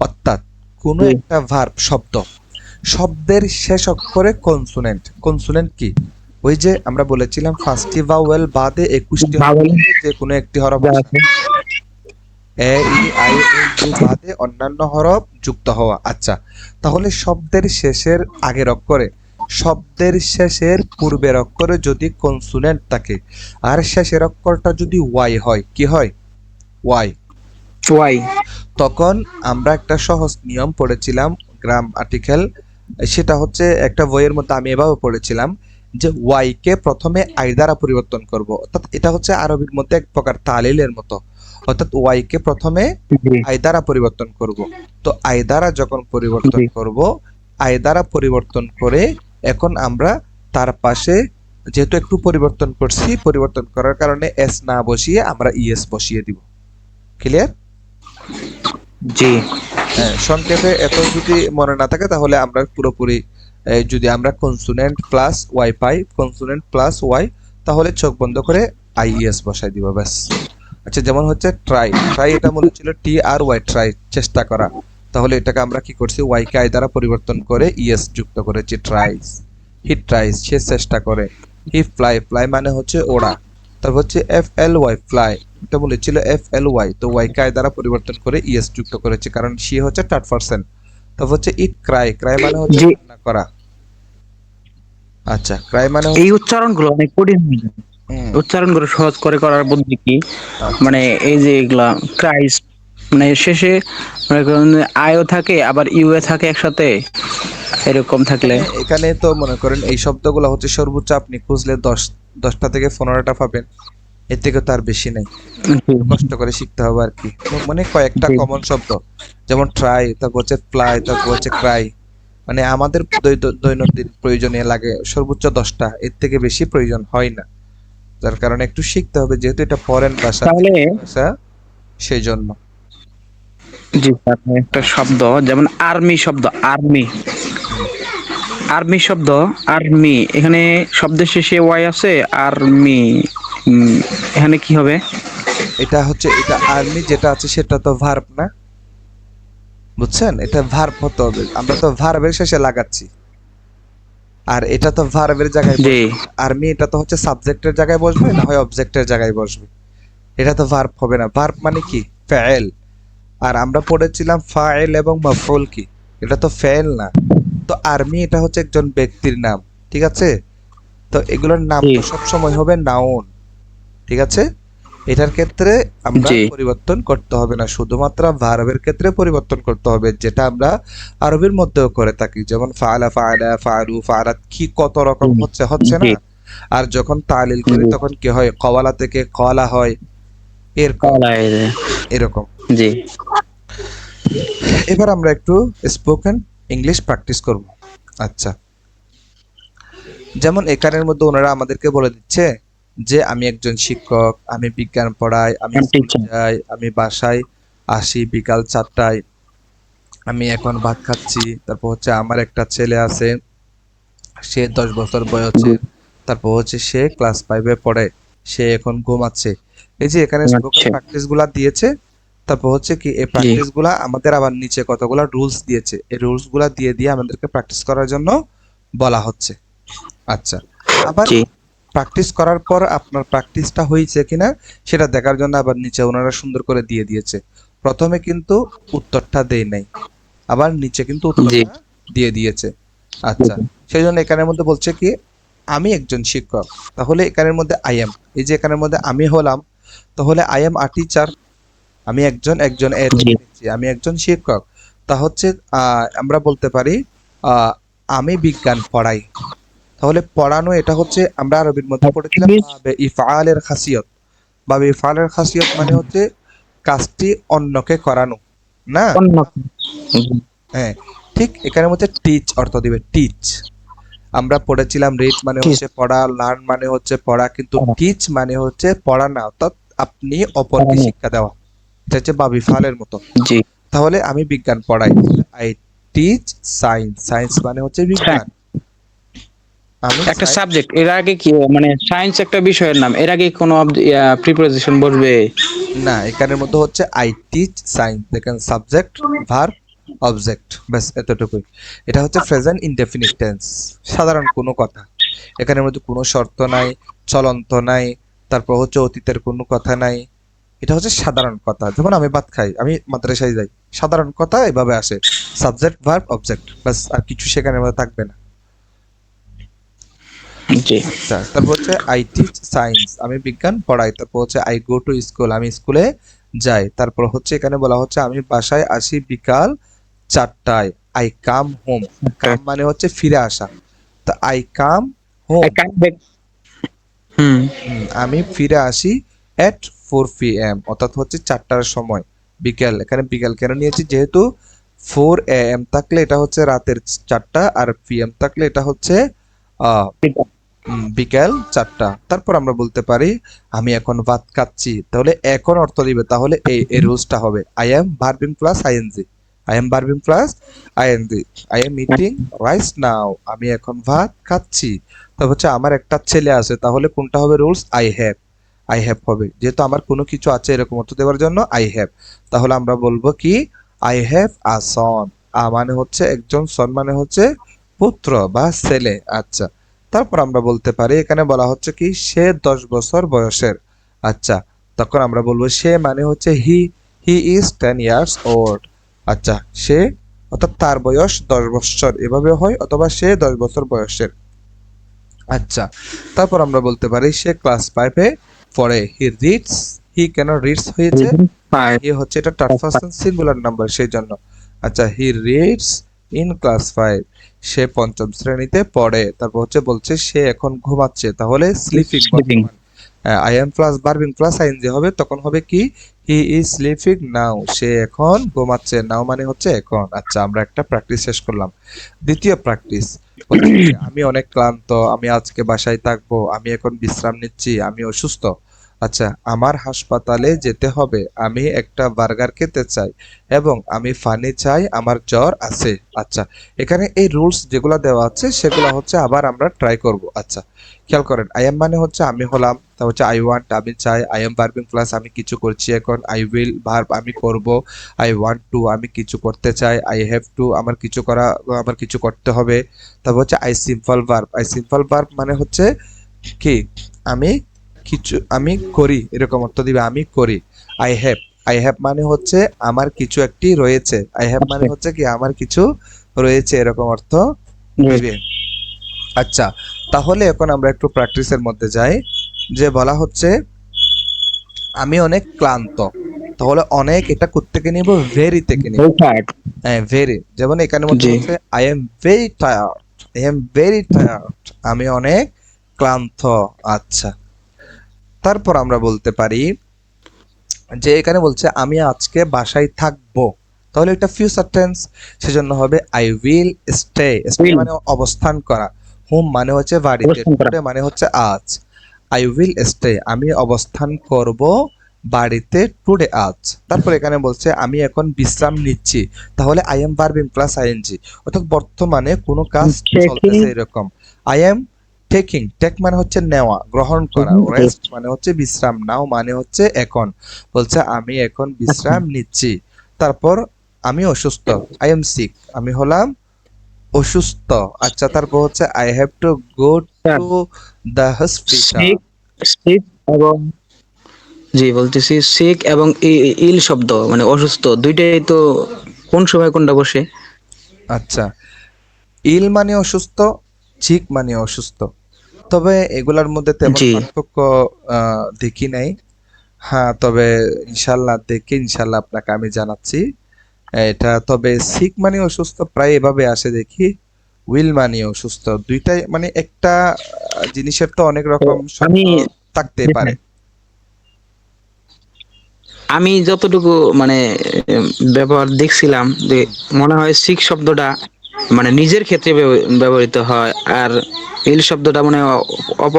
অর্থাৎ কোনো জি একটা ভার্ব শব্দ, শব্দের শেষ অক্ষরে কনসোনেন্ট। কনসোনেন্ট কি? ওই যে আমরা বলেছিলাম ফার্স্টটি ভাওয়েল বাদে 21টি হরফ বাবল থেকে যে কোনো একটি হরফ যা আসা, আছে। এ ই আই ও ইউ বাদে অন্যান্য হরফ যুক্ত হওয়া। আচ্ছা, তাহলে শব্দের শেষের আগের অক্ষরে, শব্দের শেষের পূর্বের অক্ষরে যদি কনসোনেন্ট থাকে আর শেষের অক্ষরটা যদি ওয়াই হয়, কি হয়? ওয়াই। ওয়াই। তখন আমরা একটা সহজ নিয়ম পড়েছিলাম, গ্রাম আর্টিকেল, সেটা হচ্ছে একটা বইয়ের মধ্যে আমি এভাবে পড়েছিলাম যে ওয়াই কে প্রথমে আই দ্বারা পরিবর্তন করব। অর্থাৎ এটা হচ্ছে আরবির মধ্যে এক প্রকার তালিলের মতো। অর্থাৎ ওয়াই কে প্রথমে জি আই দ্বারা পরিবর্তন করব। তো আই দ্বারা যখন পরিবর্তন জি করব, আই দ্বারা পরিবর্তন করে এখন আমরা তার পাশে যেহেতু একটু পরিবর্তন করছি, পরিবর্তন করার কারণে এস না বসিয়ে আমরা ইএস বসিয়ে দিব। ক্লিয়ার? জি হ্যাঁ, সংক্ষেপে এত যদি মনে না থাকে তাহলে আমরা পুরোপুরি যদি আমরা consonant plus y pi, consonant plus Y, তাহলে চোখ বন্ধ করে আইইএস বসাই দিব ব্যাস। আচ্ছা, যেমন হচ্ছে ট্রাই, ট্রাই এটা মনে ছিল টি আর ওয়াই, ট্রাই চেষ্টা করা। তাহলে এটাকে আমরা কি করছি, ওয়াই কে আই দ্বারা পরিবর্তন করে ইএস যুক্ত করেছি, ট্রাইস। হি ট্রাইস, সে চেষ্টা করে। হি ফ্লাই, ফ্লাই মানে হচ্ছে ওড়া। তারপর হচ্ছে এফ এল ওয়াই, ফ্লাই, এটা বলেছিল এফ এল ওয়াই, তো ওয়াই কে আই দ্বারা পরিবর্তন করে ইএস যুক্ত করেছে কারণ সে হচ্ছে থার্ড পারসন। তারপর হচ্ছে ইট ক্রাই, ক্রাই মানে হচ্ছে জি। কান্না করা। আচ্ছা, ক্রাই মানে এই হচ্ছে উচ্চারণগুলো অনেক কঠিন হয়ে যায়। হুম, উচ্চারণগুলো সহজ করে করার বুদ্ধি কি? আচ্ছা, মানে এই যে এগুলা ক্রাইস্ট, মানে শেষে মনে করেন আয়ও থাকে আবার ইউ এ থাকে একসাথে, এরকম থাকলে। এখানে এখানে তো মনে করেন এই শব্দগুলো হচ্ছে সর্বোচ্চ আপনি খুঁজলে 10টা থেকে 15টা পাবেন, এর থেকে তো আর বেশি নেই। একটু কষ্ট করে শিখতে হবে আর কি। মানে কয়েকটা জি কমন শব্দ, যেমন ট্রাই, তারপর হচ্ছে ফ্লাই, তারপর হচ্ছে ক্রাই, মানে আমাদের দৈনন্দিন প্রয়োজনে লাগে সর্বোচ্চ 10টা, এর থেকে বেশি প্রয়োজন হয় না। যার কারণে একটু শিখতে হবে যেহেতু এটা ফরেন ভাষা, তাহলে বিদেশি ভাষা, সেই জন্য। জি স্যার, একটা আচ্ছা, শব্দ যেমন আর্মি, শব্দ আর্মি, আর্মি শব্দ, আর্মি এখানে শব্দের শেষে ওয়াই আছে, আর্মি এখানে কি হবে? এটা হচ্ছে, এটা আর্মি যেটা আছে সেটা তো ভার্ব না, বুঝছেন? এটা ভার্ব হতে হবে, আমরা তো ভার্বের শেষে লাগাচ্ছি, আর এটা তো ভার্বের জায়গায় জি বসবে না। আর্মি এটা তো হচ্ছে সাবজেক্টের জায়গায় বসবে, না হয় অবজেক্টের জায়গায় বসবে। এটা তো ভার্ব হবে না। ভার্ব মানে কি? ফেল। আর আমরা পড়েছিলাম ফাইল এবং মাফউল কি, এটা তো ফেল না। তো আর্মি এটা হচ্ছে একজন ব্যক্তির নাম, ঠিক আছে? তো এগুলোর নাম জি তো সবসময় হবে নাউন, ঠিক আছে? এটার ক্ষেত্রে আমরা জি পরিবর্তন করতে হবে না, শুধুমাত্র ভার্বের ক্ষেত্রে পরিবর্তন করতে হবে, যেটা আমরা আরবির মধ্যেও করে থাকি, যেমন ফাআলা, ফাআলা, ফাআলু, ফাআলাত, কি কত রকম হচ্ছে, হচ্ছে জি না? আর যখন তালিল করি জি তখন কি হয়? কওয়ালা থেকে কলা হয়, এরকম, কলাই, এরকম। জি এবার আমরা একটু স্পোকেন ইংলিশ প্র্যাকটিস করব। আচ্ছা, যেমন এখানের মধ্যে ওনারা আমাদেরকে বলে দিচ্ছে যে আমি একজন শিক্ষক, আমি বিজ্ঞান পড়াই, আমি স্কুলে টিচার। যাই, আমি বাসায় আসি বিকাল 4টায়, আমি এখন ভাত খাচ্ছি। তারপর হচ্ছে আমার একটা ছেলে আছে, সে 10 বছর বয়সের। তারপর হচ্ছে সে ক্লাস 5-এ পড়ে, সে এখন ঘুমাচ্ছে। এই যে এখানে স্পোকেন আচ্ছা প্র্যাকটিস গুলা দিয়েছে। তারপর হচ্ছে কি, এই জি প্র্যাকটিস গুলা আমাদের আবার নিচে কতগুলা রুলস দিয়েছে, এই রুলস গুলা দিয়ে দিয়ে আমাদেরকে প্র্যাকটিস করার জন্য বলা হচ্ছে। আচ্ছা, আবার জি প্র্যাকটিস করার পর আপনার প্র্যাকটিসটা হয়েছে কিনা সেটা দেখার জন্য আবার নিচে ওনারা সুন্দর করে দিয়ে দিয়েছে। প্রথমে কিন্তু উত্তরটা দেই নাই, আবার নিচে কিন্তু জি উত্তরটা দিয়ে দিয়েছে। আচ্ছা, সেই জন্য এখানের মধ্যে বলছে কি, আমি একজন শিক্ষক, তাহলে এখানের মধ্যে আই এম, এই যে এখানের মধ্যে আমি হলাম, তাহলে আই এম আ টিচার, আমি একজন, একজন এর জি নিচ্ছি, আমি একজন শিক্ষক। তা হচ্ছে আমরা বলতে পারি আহ, আমি বিজ্ঞান পড়াই। তাহলে পড়ানো, এটা হচ্ছে আমরা আরবির মধ্যে পড়েছিলাম বাবে ইফআলের খাসিয়ত। বাবে ইফআলের খাসিয়ত মানে হচ্ছে কাজটি অন্যকে করানো, না? অন্য হ্যাঁ, ঠিক এখানের মধ্যে টিচ অর্থ দিবে, টিচ। আমরা পড়েছিলাম রিড মানে হচ্ছে পড়া, লার্ন মানে হচ্ছে পড়া, কিন্তু টিচ মানে হচ্ছে পড়া না, অর্থাৎ আপনি অপরকে শিক্ষা দেওয়া। এটা হচ্ছে বাবি ফালের মতো। জি তাহলে আমি বিজ্ঞান পড়াই, আই টিচ সায়েন্স, সায়েন্স মানে হচ্ছে বিজ্ঞান, আমি একটা সাবজেক্ট, এর আগে কি মানে সায়েন্স একটা বিষয়ের নাম, এর আগে কোনো প্রিপোজিশন বসবে? না, এখানের মধ্যে হচ্ছে আই টিচ সায়েন্স, দেখেন সাবজেক্ট, ভার্ব, অবজেক্ট, ব্যাস এতটুকুই। এটা হচ্ছে প্রেজেন্ট ইনডেফিনিট টেন্স, সাধারণ কোনো কথা। এখানের মধ্যে কোনো শর্ত নাই, চলন্ত নাই, তারপর হচ্ছে অতীতের কোনো কথা নাই। এটা হচ্ছে সাধারণ কথা, যেমন আমি ভাত খাই, আমি মাদ্রাসায় যাই, সাধারণ কথা এভাবে আসে, সাবজেক্ট, ভার্ব, অবজেক্ট, ব্যাস, আর কিছু সেখানের মধ্যে থাকবে না। জি আচ্ছা, তারপর হচ্ছে আই টিচ সায়েন্স, আমি বিজ্ঞান পড়াই। তারপর হচ্ছে আই গো টু স্কুল, আমি স্কুলে যাই। তারপর হচ্ছে এখানে বলা হচ্ছে আমি বাসায় আসি বিকাল 4টায়। আই কাম হোম, কাম মানে হচ্ছে ফিরে আসা, তো আই কাম হোম, হুম আমি ফিরে আসি এট 4 p.m, অর্থাৎ হচ্ছে 4টার সময়। বিকেল, এখানে বিকেল কেন নিয়েছি, যেহেতু 4 a.m থাকলে এটা হচ্ছে রাতের 4টা, আর পিএম থাকলে এটা হচ্ছে আহ বিকেল 4টা। তারপর আমরা বলতে পারি আমি এখন ভাত খাচ্ছি, তাহলে এখন অর্থ দিবে, তাহলে এই রুলসটা হবে I am verbing plus ING, I am verbing plus ING, I am eating rice now, আমি এখন ভাত খাচ্ছি। তারপর হচ্ছে আমার একটা ছেলে আছে, তাহলে কোনটা হবে rules? I have, I have হবে, যেহেতু আমার কোনো কিছু আছে এরকম অর্থ দেওয়ার জন্য আই হ্যাভ। তাহলে আমরা বলবো কি, আই হ্যাভ আ সন, আ মানে হচ্ছে একজন, সন মানে হচ্ছে পুত্র বা ছেলে। আচ্ছা, তারপর আমরা বলতে পারি এখানে বলা হচ্ছে কি সে 10 বছর বয়সের। আচ্ছা, তখন আমরা বলবো সে মানে হচ্ছে হি, হি ইজ 10 years old। আচ্ছা, সে অর্থাৎ তার বয়স 10 বছর, এভাবে হয়, অথবা সে 10 বছর বয়সের। আচ্ছা, তারপর আমরা বলতে পারি সে ক্লাস 5-এ পড়ে, হি রিডস, হি কেন রিডস হয়েছে? হি হচ্ছে এটা থার্ড পারসন সিঙ্গুলার নাম্বার, সেই জন্য। আচ্ছা, হি রিডস ইন ক্লাস 5, সে পঞ্চম শ্রেণীতে পড়ে। তারপর হচ্ছে বলছে সে এখন ঘুমাচ্ছে, তাহলে স্লিপিং স্লিপিং বর্তমান, I am plus verbing plus ING হবে, তখন হবে কি, হি ইজ স্লিপিং নাও, সে এখন ঘুমাচ্ছে, নাও মানে হচ্ছে এখন। আচ্ছা, আমরা একটা প্র্যাকটিস শেষ করলাম। দ্বিতীয় প্র্যাকটিস বলছে কি, আমি অনেক ক্লান্ত, আমি আজকে বাসায় থাকবো, আমি এখন বিশ্রাম নিচ্ছি, আমি অসুস্থ। আচ্ছা, আমার হাসপাতালে যেতে হবে, আমি একটা বার্গার খেতে চাই এবং আমি পানি চাই, আমার জ্বর আছে। আচ্ছা, এখানে এই রুলস যেগুলো দেওয়া আছে সেগুলো হচ্ছে আবার আমরা ট্রাই করব। আচ্ছা, খেয়াল করেন, আই এম মানে হচ্ছে আমি হলাম, তা হচ্ছে আই ওয়ান্ট আমি চাই, আই এম ভার্বিং প্লাস আমি কিছু করছি এখন, আই উইল ভার্ব আমি করব, আই ওয়ান্ট টু আমি কিছু করতে চাই, আই হ্যাভ টু আমার কিছু করতে হবে। তারপর হচ্ছে আই সিম্পল ভার্ব মানে হচ্ছে কি, আমি আমি করি এরকম অর্থ দিবে, আমি করি। আই হ্যাভ আই হ্যাভ মানে হচ্ছে আমার কিছু একটি রয়েছে, আই হ্যাভ মানে আচ্ছা, হচ্ছে কি আমার কিছু রয়েছে এরকম অর্থ জি। দিবে। আচ্ছা, তাহলে এখন আমরা একটু প্র্যাকটিসের মধ্যে যাই। যে বলা হচ্ছে আমি অনেক ক্লান্ত, তাহলে অনেক এটা থেকে নিব, ভেরি থেকে নিব। Very tired. হ্যাঁ, ভেরি, যেমন এখানের মধ্যে জি। বলছে I am very tired, I am very tired, আমি অনেক ক্লান্ত। আচ্ছা, তারপর আমরা বলতে পারি যে এখানে বলছে আমি আজকে বাসায় থাকবো, তাহলে এটা ফিউচার টেন্স, সেজন্য হবে I will stay. Stay Will মানে অবস্থান করা, হোম মানে হচ্ছে বাড়িতে, অবস্থান করা। টুডে মানে হচ্ছে আজ। আই উইল স্টে আমি অবস্থান করব বাড়িতে টুডে আজ। তারপর এখানে বলছে আমি এখন বিশ্রাম নিচ্ছি, তাহলে I am verb plus I N G, অর্থাৎ বর্তমানে কোনো কাজ চলতেছে Checking. এরকম। আই এম টেকিং, টেক মানে হচ্ছে নেওয়া, গ্রহণ করা, রেস্ট মানে হচ্ছে বিশ্রাম, নাও মানে হচ্ছে এখন। বলছে আমি এখন আচ্ছা। বিশ্রাম নিচ্ছি। তারপর আমি অসুস্থ, আই এম সিক আমি হলাম অসুস্থ। আচ্ছা, তারপর হচ্ছে I have to go sir, to the hospital. sick, sick এবং জি বলতেছি sick এবং ইল শব্দ মানে অসুস্থ দুইটাই তো কোন সময় কোনটা বসে? আচ্ছা, ইল মানে অসুস্থ, চিক মানে অসুস্থ, তবে এগুলার মধ্যে তেমন জি। পার্থক্য দেখি নাই। হ্যাঁ, তবে ইনশাল্লাহ আপনাকে আমি জানাচ্ছি এটা। তবে সিক মানে অসুস্থ প্রায় এভাবে আসে দেখি, উইল মানে অসুস্থ, দুইটাই মানে একটা জিনিসের তো অনেক তো রকম আমি শব্দ থাকতে পারে। আমি যতটুকু মানে উম, ব্যবহার দেখছিলাম যে হুম। মনে হয় সিক শব্দটা মানে নিজের ক্ষেত্রে ব্যবহৃত হয় আর ইল শব্দটা মানে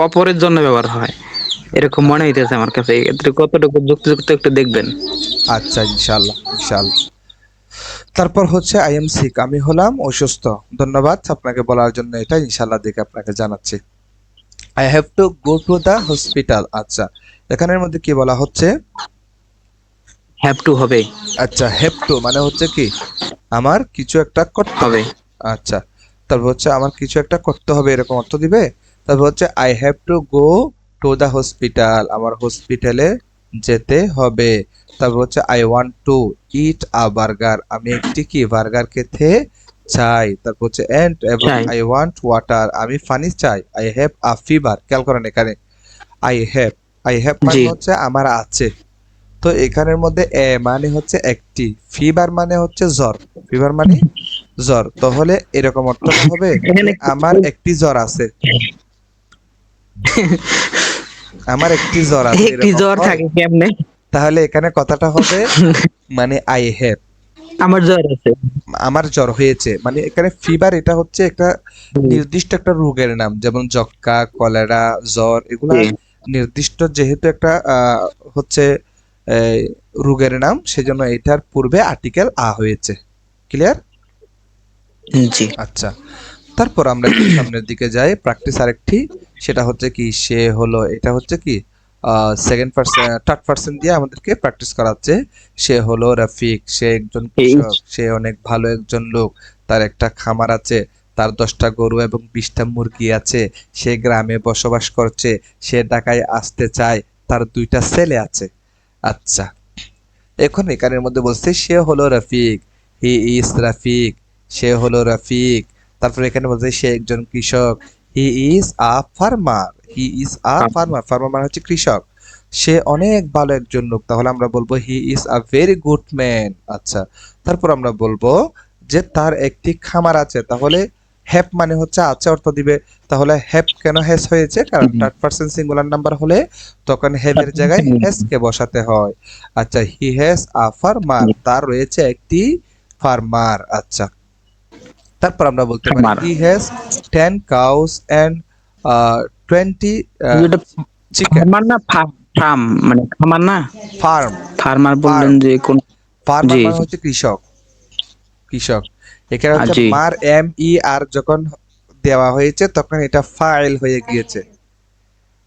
অপরের জন্য ব্যবহার হয় এরকম মনে হইতেছে আমার কাছে এক্ষেত্রে কতটুকু যুক্তিযুক্ত একটু দেখবেন। আচ্ছা, ইনশাল্লাহ। তারপর হচ্ছে আই এম সিক আমি হলাম অসুস্থ। ধন্যবাদ আপনাকে বলার জন্য, এটা ইনশাল্লাহ দেখে আপনাকে জানাচ্ছি। I have to go to the hospital. আচ্ছা, এখানের মধ্যে কি বলা হচ্ছে? হ্যাভ টু হবে। আচ্ছা, হ্যাভ টু মানে হচ্ছে কি আমার কিছু একটা করতে হবে। হবে। আচ্ছা, তারপর হচ্ছে আমার কিছু একটা করতে হবে এরকম অর্থ দিবে। তারপর হচ্ছে I have to go to the hospital আমার হসপিটালে যেতে হবে। তারপর হচ্ছে I want two it a burger আমি একটি কি বার্গার খেতে চাই। তারপর হচ্ছে এন্ড এবং চাই। আই ওয়ান্ট ওয়াটার আমি পানি চাই। আই হ্যাভ আ ফিভার, খেয়াল করেন এখানে আই হ্যাভ আই হ্যাভ মানে জি। হচ্ছে আমার আছে। তো এখানের মধ্যে এ মানে হচ্ছে একটি, ফিভার মানে হচ্ছে জ্বর, ফিভার মানে জ্বর, তাহলে এরকম অর্থটা হবে যে এখানে আমার একটি জ্বর আছে, আমার একটি জ্বর আছে একটি এরকম জ্বর হয়। থাকে কেমনে? তাহলে এখানে কথাটা হবে মানে আই হ্যাভ, আমার জ্বর আছে। আমার জ্বর হয়েছে, মানে এখানে ফিভার এটা হচ্ছে একটা নির্দিষ্ট একটা রোগের নাম, যেমন যক্ষ্মা, কলেরা, জ্বর, এগুলা জি। নির্দিষ্ট যেহেতু একটা হচ্ছে এই, রোগের নাম, সেজন্য এটার পূর্বে আর্টিকেল আ হয়েছে। ক্লিয়ার? জি। আচ্ছা, তারপর আমরা একটু সামনের দিকে যাই, প্র্যাকটিস আরেকটি। সেটা হচ্ছে কি সে হলো, এটা হচ্ছে কি সেকেন্ড পার্সন, থার্ড পার্সন দিয়ে আমাদেরকে প্র্যাকটিস করাচ্ছে। সে হলো রফিক, সে একজন এই কৃষক, সে অনেক ভালো একজন লোক, তার একটা খামার আছে, তার 10টা গরু এবং 20টা মুরগি আছে, সে গ্রামে বসবাস করছে, সে ঢাকায় আসতে চায়, তার 2টা ছেলে আছে। আচ্ছা, এখন এখানের মধ্যে বলছে সে হলো রফিক, হি ইজ রফিক, সে হলো রফিক। তারপরে এখানে বলছে সে একজন কৃষক, হি is a farmer, he is a farmer, farmer মানে হচ্ছে কৃষক। সে অনেক ভালো একজন লোক, তাহলে আমরা বলবো হি is a very good man. আচ্ছা, তারপর আমরা বলবো যে তার একটি খামার আছে, তাহলে হ্যাভ মানে হচ্ছে আছে অর্থ দিবে। তাহলে হ্যাভ কেন হ্যাজ হয়েছে, কারণ থার্ড পার্সন সিঙ্গুলার নাম্বার হলে তখন হ্যাভ এর জায়গায় হ্যাজ কে বসাতে হয়। আচ্ছা, হি হ্যাজ আ ফার্মার, তার রয়েছে একটি ফার্মার। আচ্ছা, তারপর আমরা বলতে পারি খামার। হি হ্যাজ 10 কাউস অ্যান্ড 20 যেটা চিকেন। ফার্মার না ফার্ম? ফার্ম মানে খামার না? ফার্ম। ফার্মার বললেন ফার্ম যে কোন? ফার্মার জি মানে হচ্ছে কৃষক। কৃষক। এখানে হচ্ছে জি। মার এম ই আর যখন দেওয়া হয়েছে তখন এটা ফাইল হয়ে গিয়েছে।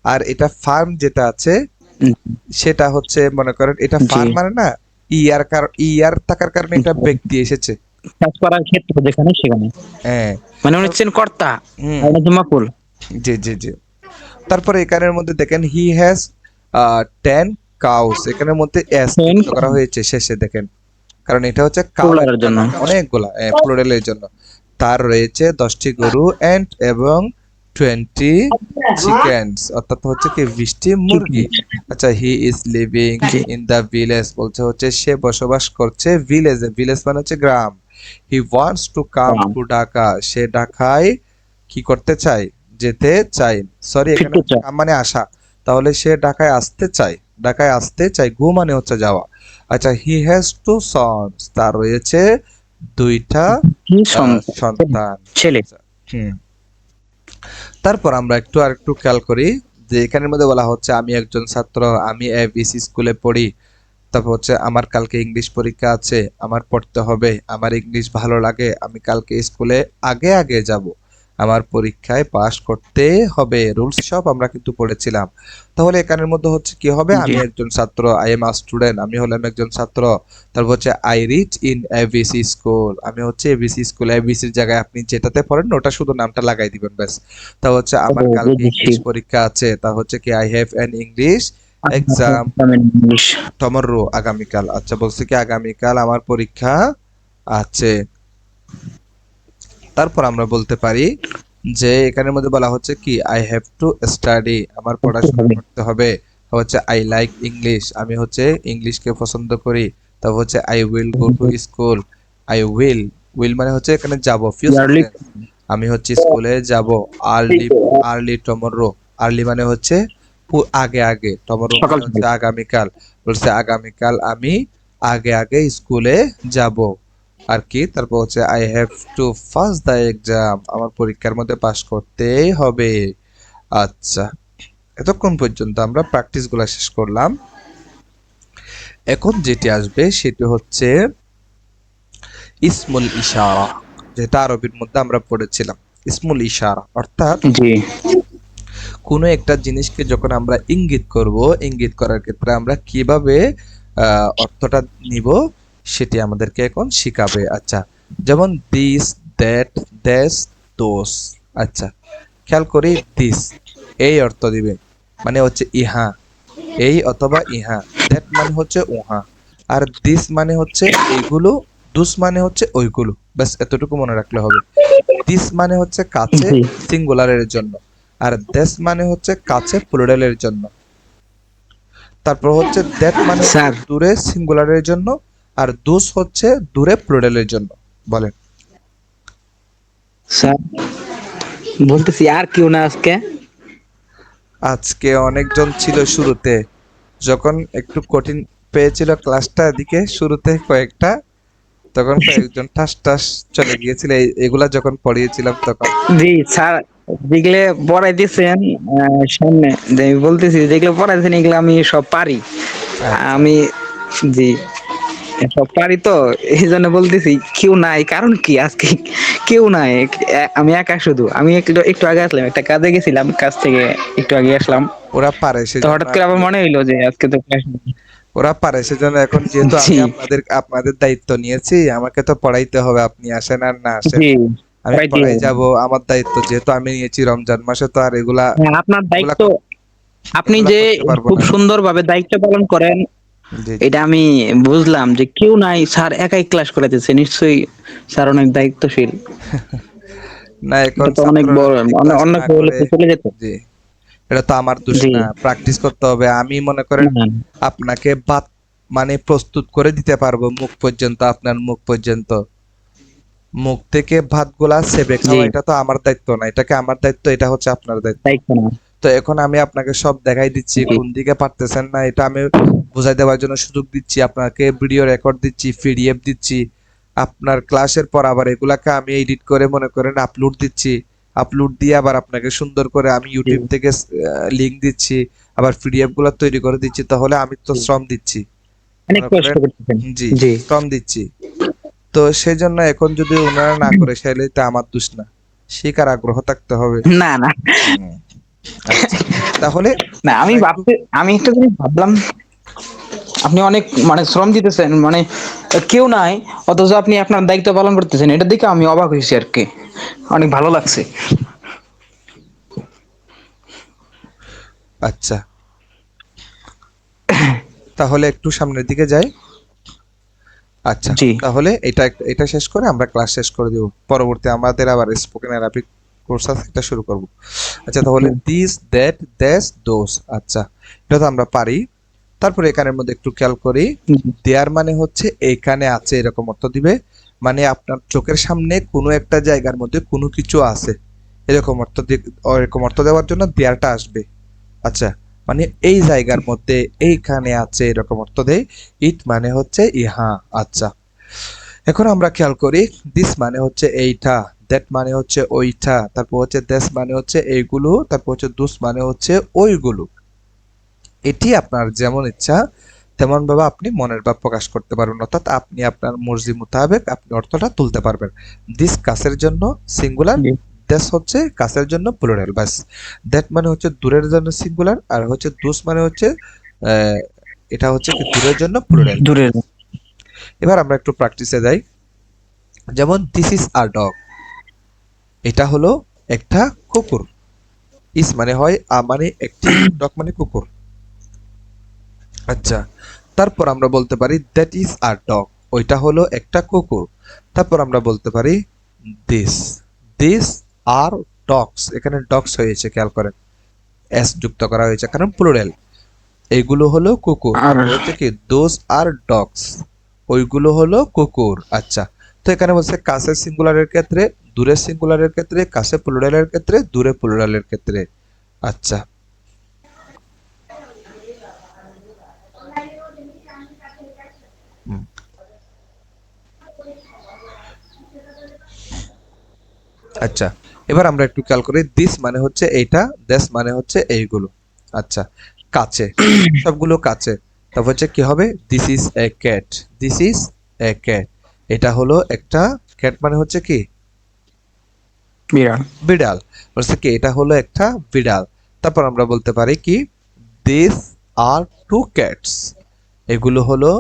আর এটা ফার্ম যেটা আছে উম, সেটা হচ্ছে মনে করেন এটা জি। ফার্ম মানে না, ইয়ার থাকার কারণে এটা ব্যক্তি এসেছে। কাজ করার ক্ষেত্রে যেখানে সেখানে হ্যাঁ। মানে উনি হচ্ছেন কর্তা হুম। আর উনি হচ্ছেন মাফুল। জি জি জি। তারপরে এখানের মধ্যে দেখেন হি হ্যাজ 10 কাউস, এখানের মধ্যে এস যুক্ত করা হয়েছে শেষে দেখেন, কারণ এটা হচ্ছে কাউ কুলারের একটা জন্য। না, অনেকগুলা প্লুরালের জন্য। তার রয়েছে 10টি গরু এন্ড এবং 20 চিকেনস, অর্থাৎ হচ্ছে কি 20টি মুরগি। আচ্ছা, হি ইজ লিভিং জি। ইন দ্য ভিলেজ বলছে হচ্ছে সে বসবাস করছে ভিলেজে, ভিলেজ মানে হচ্ছে গ্রাম। হি ওয়ান্টস টু কাম গ্রাম। টু ঢাকা, সে ঢাকায় কি করতে চায়, যেতে চায়। সরি, এখানে ফিরতে হচ্ছে চায়। কাম মানে আসা, তাহলে সে ঢাকায় আসতে চায়, ঢাকায় আসতে চায়। গো মানে হচ্ছে যাওয়া। আচ্ছা, হি হ্যাজ টু সন্স, তার রয়েছে দুইটা কি সন্তান। ছেলে। আচ্ছা, হুম। তারপর আমরা একটু আর একটু খেয়াল করি যে এখানের মধ্যে বলা হচ্ছে আমি একজন ছাত্র, আমি এবিসি স্কুলে পড়ি। তারপর হচ্ছে আমার কালকে ইংলিশ পরীক্ষা আছে, আমার পড়তে হবে, আমার ইংলিশ ভালো লাগে, আমি কালকে স্কুলে আগে আগে যাব, আমার পরীক্ষায় পাশ করতে হবে। রুলস সব আমরা কিন্তু পড়েছিলাম। তাহলে এখানের মধ্যে হচ্ছে কি হবে, জি। আমি একজন ছাত্র, আই এম আ স্টুডেন্ট, আমি হলাম একজন ছাত্র। তারপর হচ্ছে I read in ABC school, আমি হচ্ছে এবিসি স্কুল, এবিসির জায়গায় আপনি যেটাতে পড়েন ওটা শুধু নামটা লাগাই দিবেন ব্যাস। তা হচ্ছে ও, আমার কালকে বুঝেছি। ইংলিশ পরীক্ষা আছে, তা হচ্ছে কি I have an English exam English. Tomorrow, আগামীকাল। আচ্ছা, বলছে কি আগামীকাল আমার পরীক্ষা আছে। তারপর আমরা বলতে পারি যে এখানের মধ্যে বলা হচ্ছে কি আই হ্যাভ টু স্টাডি, আমার পড়াশোনা করতে হবে। হচ্ছে আই লাইক ইংলিশ, আমি হচ্ছে ইংলিশকে পছন্দ করি। তারপর হচ্ছে I will go to school, I will, will মানে হচ্ছে এখানে যাব, ফিউচার ইয়ারলি। টেন্স। আমি হচ্ছে স্কুলে যাব। আর্লি, আর্লি টমররো, আর্লি মানে হচ্ছে আগে আগে, টমররো সকাল মানে সকাল। হচ্ছে আগামীকাল। বলছে আগামীকাল আমি আগে আগে স্কুলে যাব আর কি। তারপর হচ্ছে I have to pass the exam, আমার পরীক্ষার মধ্যে পাস করতেই হবে। আচ্ছা, এতক্ষণ পর্যন্ত আমরা প্র্যাকটিস গুলা শেষ করলাম। এখন যেটি আসবে সেটি হচ্ছে ইসমুল ইশারা, যেটা আরবির মধ্যে আমরা পড়েছিলাম। ইসমুল ইশারা অর্থাৎ জি। কোনো একটা জিনিসকে যখন আমরা ইঙ্গিত করব, ইঙ্গিত করার ক্ষেত্রে আমরা কিভাবে অর্থটা নিব সেটি আমাদেরকে এখন শিখাবে। আচ্ছা, যেমন দিস, দ্যাট, দ্যাস, দোস। আচ্ছা, খেয়াল করি দিস এই অর্থ দিবে, মানে হচ্ছে ইহা, এই অথবা ইহা। দ্যাট মানে হচ্ছে উহা। আর দিস মানে হচ্ছে এইগুলো, দুস মানে হচ্ছে ওইগুলো। ব্যাস এতটুকু মনে রাখলে হবে। দিস মানে হচ্ছে কাছে, জি সিঙ্গুলারের জন্য। আর দেশ মানে হচ্ছে কাছে, প্লুরালের জন্য। তারপর হচ্ছে দ্যাট মানে হচ্ছে স্যার। দূরে, সিঙ্গুলারের জন্য। আর দুস হচ্ছে দূরে, প্লুরালের জন্য। বলেন। স্যার বলতেছি আর কেউ না আজকে? আজকে অনেকজন ছিল শুরুতে, যখন একটু কঠিন পেয়েছিল ক্লাসটা এদিকে শুরুতে কয়েকটা, তখন কয়েকজন ঠাস ঠাস চলে গিয়েছিল এগুলা যখন পড়িয়েছিলাম তখন। জি স্যার, যেগুলো পড়াই দিয়েছেন সামনে, যে আমি বলতেছি যেগুলো পড়াইছেন এগুলো আমি সব পারি। আচ্ছা, আমি জি সব পারি তো, এই জন্য বলতেছি কেউ নাই, কারণ কি আজকে কেউ নাই, আমি একা শুধু। আমি একটু একটু আগে আসলাম, একটা কাজে গেছিলাম, কাজ থেকে একটু আগে আসলাম। ওরা পারে তো সেজন্য হঠাৎ করে আবার আপনি, মনে হইলো যে আজকে তো class নেই। ওরা পারে সেজন্য এখন যেহেতু জি আমি আপনাদের আপনাদের দায়িত্ব নিয়েছি, আমাকে তো পড়াইতে হবে, আপনি আসেন আর না আসেন। জি। আমি পাইতে পড়াই হবে। যাব, আমার দায়িত্ব যেহেতু আমি নিয়েছি, রমজান মাসে তো আর এগুলা হ্যাঁ, আপনার এগুলা দায়িত্ব। আপনি এগুলা যে করতে পারবো খুব না। সুন্দরভাবে দায়িত্ব পালন করেন, জি জি। এটা আমি বুঝলাম যে কেউ নাই, স্যার একাই ক্লাস করাইতেছে, নিশ্চয়ই স্যার অনেক দায়িত্বশীল। না, এখন এটা তো অনেক ছাত্ররা বড়, যদি অনেক ক্লাস অন্য না কেউ হলে করে, তো চলে যেত। জি, এটা তো আমার দোষ জি না, প্র্যাকটিস করতে হবে। আমি মনে করেন না, আপনাকে বাত মানে প্রস্তুত করে দিতে পারবো মুখ পর্যন্ত, আপনার মুখ পর্যন্ত। মুখ থেকে ভাতগুলা সেবে জি খাওয়া এটা তো আমার দায়িত্ব না, এটাকে আমার দায়িত্ব, এটা হচ্ছে আপনার দায়িত্ব। দায়িত্ব না। তো এখন আমি আপনাকে সব দেখাই দিচ্ছি, জি কোন দিকে পারতেছেন না এটা আমি বুঝাই দেওয়ার জন্য সুযোগ দিচ্ছি, আপনাকে ভিডিও রেকর্ড দিচ্ছি, পিডিএফ দিচ্ছি। আপনার ক্লাসের পর আবার এগুলাকে আমি এডিট করে মনে করেন আপলোড দিচ্ছি। আপলোড দিয়ে আবার আপনাকে সুন্দর করে আমি ইউটিউব থেকে লিংক দিচ্ছি, আবার পিডিএফ গুলো তৈরি করে দিচ্ছি, তাহলে আমি তো শ্রম দিচ্ছি, অনেক মনে কষ্ট করেন। করতেছেন। জি, জি। শ্রম দিচ্ছি। তো সেই জন্য এখন যদি ওনারা না করে সেলে তো আমার দোষ না, শেখার আগ্রহ থাকতে হবে। না, না, হুম, আচ্ছা, তাহলে না, আমরা একটু আমি একটা জিনিস ভাবলাম, আপনি অনেক মানে শ্রম দিতেছেন, মানে কেউ নাই, অথচ আপনি আপনার দায়িত্ব পালন করতেছেন, এটা দেখে আমি অবাক হয়েছি আর কি, অনেক ভালো লাগছে। আচ্ছা, তাহলে একটু সামনের দিকে যাই। আচ্ছা, জি। তাহলে এটা শেষ করে আমরা ক্লাস শেষ করে দেব। পরবর্তী আমাদের আবার স্পোকেন অ্যারাবিক কোর্স আছে, এটা শুরু করব। আচ্ছা, তাহলে দিস, দ্যাট, দ্যাস, দোস। আচ্ছা, এটা তো আমরা পারি। তারপরে এখানের মধ্যে একটু খেয়াল করি। দেয়ার মানে হচ্ছে এখানে আছে, এরকম অর্থ দিবে। মানে আপনার চোখের সামনে কোনো একটা জায়গার মধ্যে কোনো কিছু আছে, এরকম অর্থ এরকম অর্থ দেওয়ার জন্য দেয়ারটা আসবে। আচ্ছা, মানে এই জায়গার মধ্যে, এইখানে আছে, এরকম অর্থ দেয়। ইট মানে হচ্ছে ইহা। আচ্ছা, এখন আমরা খেয়াল করি। দিস মানে হচ্ছে এইটা, দ্যাট মানে হচ্ছে ওইটা, তারপর হচ্ছে দ্যাস মানে হচ্ছে এইগুলো, তারপর হচ্ছে দুস মানে হচ্ছে ওইগুলো। এটি আপনার যেমন ইচ্ছা তেমন ভাবে আপনি মনের ভাব প্রকাশ করতে পারবেন, অর্থাৎ আপনি আপনার মর্জি মোতাবেক আপনি অর্থটা তুলতে পারবেন। দিস কাছের জন্য সিঙ্গুলার, জি। দ্যাস হচ্ছে কাছের জন্য প্লুরাল, বাস। দ্যাট মানে হচ্ছে দূরের জন্য সিঙ্গুলার, আর হচ্ছে দুস মানে হচ্ছে আহ, এটা হচ্ছে কি দূরের জন্য প্লুরাল। দূরের। এবার আমরা একটু প্র্যাকটিসে যাই। যেমন দিস ইজ আ ডগ, এটা হলো একটা কুকুর। ইস মানে হয় মানে একটি, ডগ মানে কুকুর। আচ্ছা, তারপর আমরা বলতে পারি দ্যাট ইজ আ ডগ, ওইটা হলো একটা কুকুর। তারপর আমরা বলতে পারি দিস, দিস আর ডগস, এখানে ডগস হয়েছে খেয়াল করেন, এস যুক্ত করা হয়েছে কারণ প্লুরাল। এইগুলো হলো কুকুর। আর তারপর হচ্ছে কি দোজ আর ডগস, ওইগুলো হলো কুকুর। আচ্ছা, তো এখানে বলছে কাছের সিঙ্গুলারের ক্ষেত্রে, দূরের সিঙ্গুলারের ক্ষেত্রে, কাছে প্লুরালের ক্ষেত্রে, দূরে প্লুরালের ক্ষেত্রে। আচ্ছা, হুম, আচ্ছা, এবার আমরা একটু খেয়াল করি। দিস মানে হচ্ছে এইটা, দ্যাস মানে হচ্ছে এইগুলো। আচ্ছা, কাছে, সবগুলো কাছে। তারপর হচ্ছে কি হবে, this is a cat, this is a cat, এটা হলো একটা, ক্যাট মানে হচ্ছে কি বিড়াল। বিড়াল, বলছে কি এটা হলো একটা বিড়াল। তারপর আমরা বলতে পারি কি দিস আর টু ক্যাটস, এগুলো হলো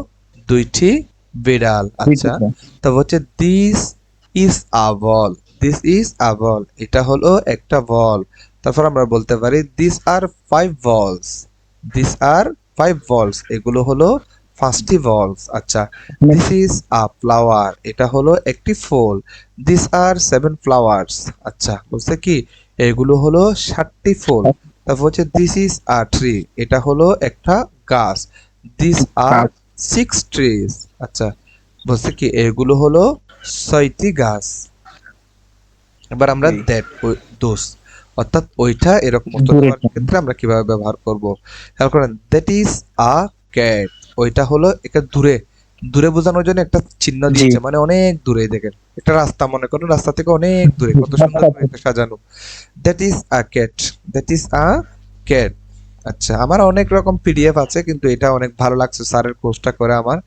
দুইটি বিড়াল। আচ্ছা, তারপর হচ্ছে this is a ball, this is a ball, এটা হলো একটা বল। তারপর আমরা বলতে পারি this are five balls, this are five balls, এগুলো হলো পাঁচটি বলস। আচ্ছা, দিস ইজ আ ফ্লাওয়ার, এটা হলো একটি ফুল। দিস আর সেভেন ফ্লাওয়ার্স, আচ্ছা বলছে কি এগুলো হলো সাতটি ফুল। তারপর হচ্ছে দিস ইজ আ ট্রি, এটা হলো একটা গাছ। দিস আর সিক্স ট্রিজ, আচ্ছা বলছে কি এগুলো হলো ছয়টি গাছ। এবার আমরা জি। দ্যাট, দোষ, অর্থাৎ ওইটা, এরকম অর্থ দূরের। দেওয়ার ক্ষেত্রে আমরা কিভাবে ব্যবহার করব। খেয়াল করেন, দ্যাট ইজ আ ক্যাট, ওইটা হলো একটা দূরে, দূরে বোঝানোর জন্য একটা চিহ্ন জি। দিয়েছে, মানে অনেক দূরে। দেখেন একটা রাস্তা, মনে করেন রাস্তা থেকে অনেক দূরে, কত সুন্দর করে এটা সাজানো। That is a cat, that is a cat. আচ্ছা, আমার অনেক রকম পিডিএফ আছে, কিন্তু এটা অনেক ভালো লাগছে স্যারের কোর্সটা করে আমার,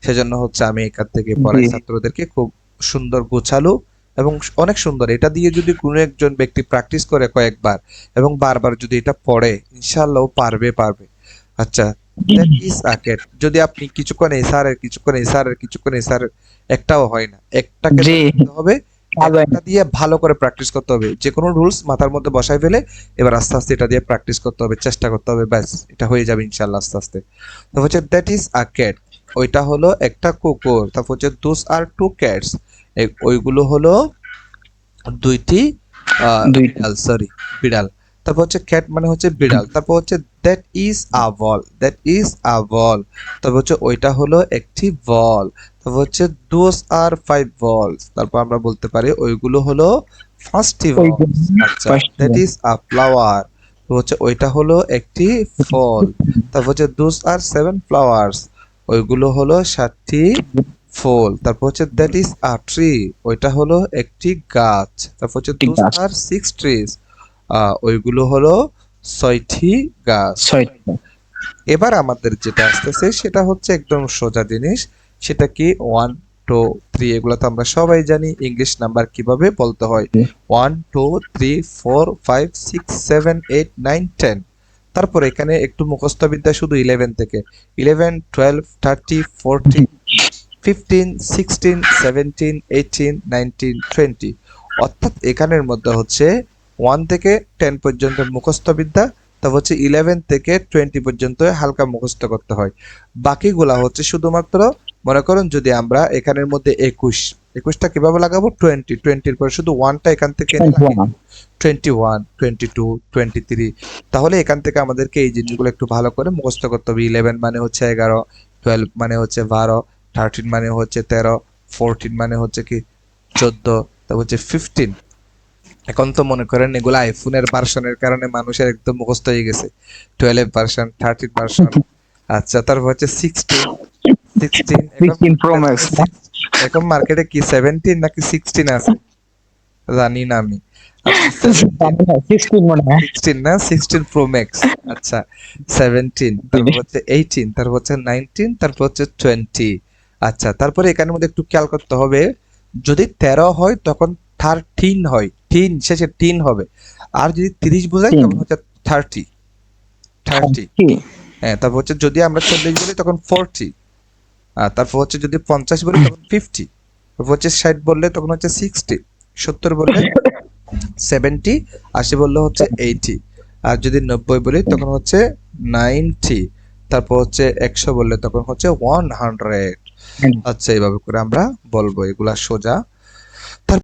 সেজন্য হচ্ছে আমি এখান থেকে জি। পড়াই ছাত্রদেরকে, খুব সুন্দর গোছালো এবং অনেক সুন্দর। এটা দিয়ে যদি কোনো একজন ব্যক্তি প্র্যাকটিস করে কয়েকবার এবং বারবার যদি এটা পড়ে, ইনশাআল্লাহ ও পারবে পারবে। আচ্ছা, দ্যাট ইজ আ ক্যাট, যদি আপনি কিছুক্ষণ এই স্যারের, কিছুক্ষণ এই স্যারের, কিছুক্ষণ এই স্যারের, একটাও হয় না, একটাকে জি। ধরে নিতে হবে, কাজ হয় একটা না। দিয়ে ভালো করে প্র্যাকটিস করতে হবে। যে কোনো রুলস মাথার মধ্যে বসাই ফেলে এবার আস্তে আস্তে এটা দিয়ে প্র্যাকটিস করতে হবে, চেষ্টা করতে হবে, ব্যাস এটা হয়ে যাবে ইনশাআল্লাহ আস্তে আস্তে। তো হচ্ছে দ্যাট ইজ আ ক্যাট, ওইটা হলো একটা কুকুর। তারপর হচ্ছে দোস আর টু ক্যাটস, ওইগুলো হলো দুইটি দুইটা। বিড়াল, সরি বিড়াল। তারপর হচ্ছে ক্যাট মানে হচ্ছে বিড়াল। তারপর হচ্ছে that is a ball, that is a ball, তারপর হচ্ছে ওইটা হলো একটি বল। তারপর হচ্ছে দোজ আর ফাইভ বলস, তারপর আমরা বলতে পারি ওইগুলো হলো পাঁচটি ওই বল। আচ্ছা, first. That is a flower, তো হচ্ছে ওইটা হলো একটি ফল। তারপর হচ্ছে দোজ আর সেভেন ফ্লাওয়ার্স, ওইগুলো হলো সাতটি ফুল। তারপর হচ্ছে দ্যাট ইজ আ ট্রি, ওইটা হলো একটি গাছ। তারপর হচ্ছে একটি দোজ গাছ। আর 6 ট্রিজ, ওইগুলো হলো 6টি গাছ। 6টা। এবার আমাদের যেটা আসতেছে সেটা হচ্ছে একদম সোজা জিনিস, সেটা কি 1 2 3, এগুলো তো আমরা সবাই জানি ইংলিশ নাম্বার কিভাবে বলতে হয়। 1 2 3 4 5 6 7 8 9 10। তারপর এখানে একটু মুখস্থ বিদ্যা শুধু 11 থেকে, 11 12 30 40 15 16 17 18 19 20, অর্থাৎ এখানের মধ্যে হচ্ছে 1 থেকে 10 পর্যন্ত মুখস্থ বিদ্যা, তারপর হচ্ছে 11 থেকে 20 পর্যন্ত হালকা মুখস্থ করতে হয়। বাকিগুলা হচ্ছে শুধুমাত্র, মনে করুন যদি আমরা এখানের মধ্যে 21, 21টা কিভাবে লাগাবো, 20, 20-র পর শুধু 1টা এখান থেকে এনে লাগিয়ে 21 22 23, তাহলে এখান থেকে আমাদেরকে এই জিনিসগুলো একটু ভালো করে মুখস্থ করতে হবে। 11 মানে হচ্ছে 11, 12 মানে হচ্ছে 12, 13 মানে হচ্ছে 13, 14 মানে হচ্ছে কি 14, তারপর হচ্ছে 15। এখন তো মনে করেন এগুলো আইফোনের ভার্সনের কারণে মানুষের একদম মুখস্থ হয়ে গেছে, 12 ভার্সন, 13 ভার্সন। আচ্ছা, তারপর হচ্ছে 16, 16 এখন 16 প্রো মার্কেটে ম্যাক্স। এখন মার্কেটে কি 17 নাকি 16 আছে জানি না আমি। আচ্ছা 17, 16 মনে হয়। 16 না, 16 প্রো ম্যাক্স। আচ্ছা 17, তারপর হচ্ছে 18, তারপর হচ্ছে 19, তারপর হচ্ছে 20। আচ্ছা, তারপরে এখানের মধ্যে একটু খেয়াল করতে হবে, যদি 13 হয় তখন 13 হয়, টিন শেষে টিন হবে। আর যদি 30 বোঝায় তখন হচ্ছে 30, 30। কি? হ্যাঁ, তারপর হচ্ছে যদি আমরা 40 বলি তখন 40, আর তারপর হচ্ছে যদি 50 বলি তখন 50, তারপর হচ্ছে 60 বললে তখন হচ্ছে 60, 70 বললে 70, 80 বললে হচ্ছে 80, আর যদি 90 বলি তখন হচ্ছে 90, তারপর হচ্ছে 100 বললে তখন হচ্ছে 100। আচ্ছা, এইভাবে করে আমরা বলবো, এগুলা সোজা।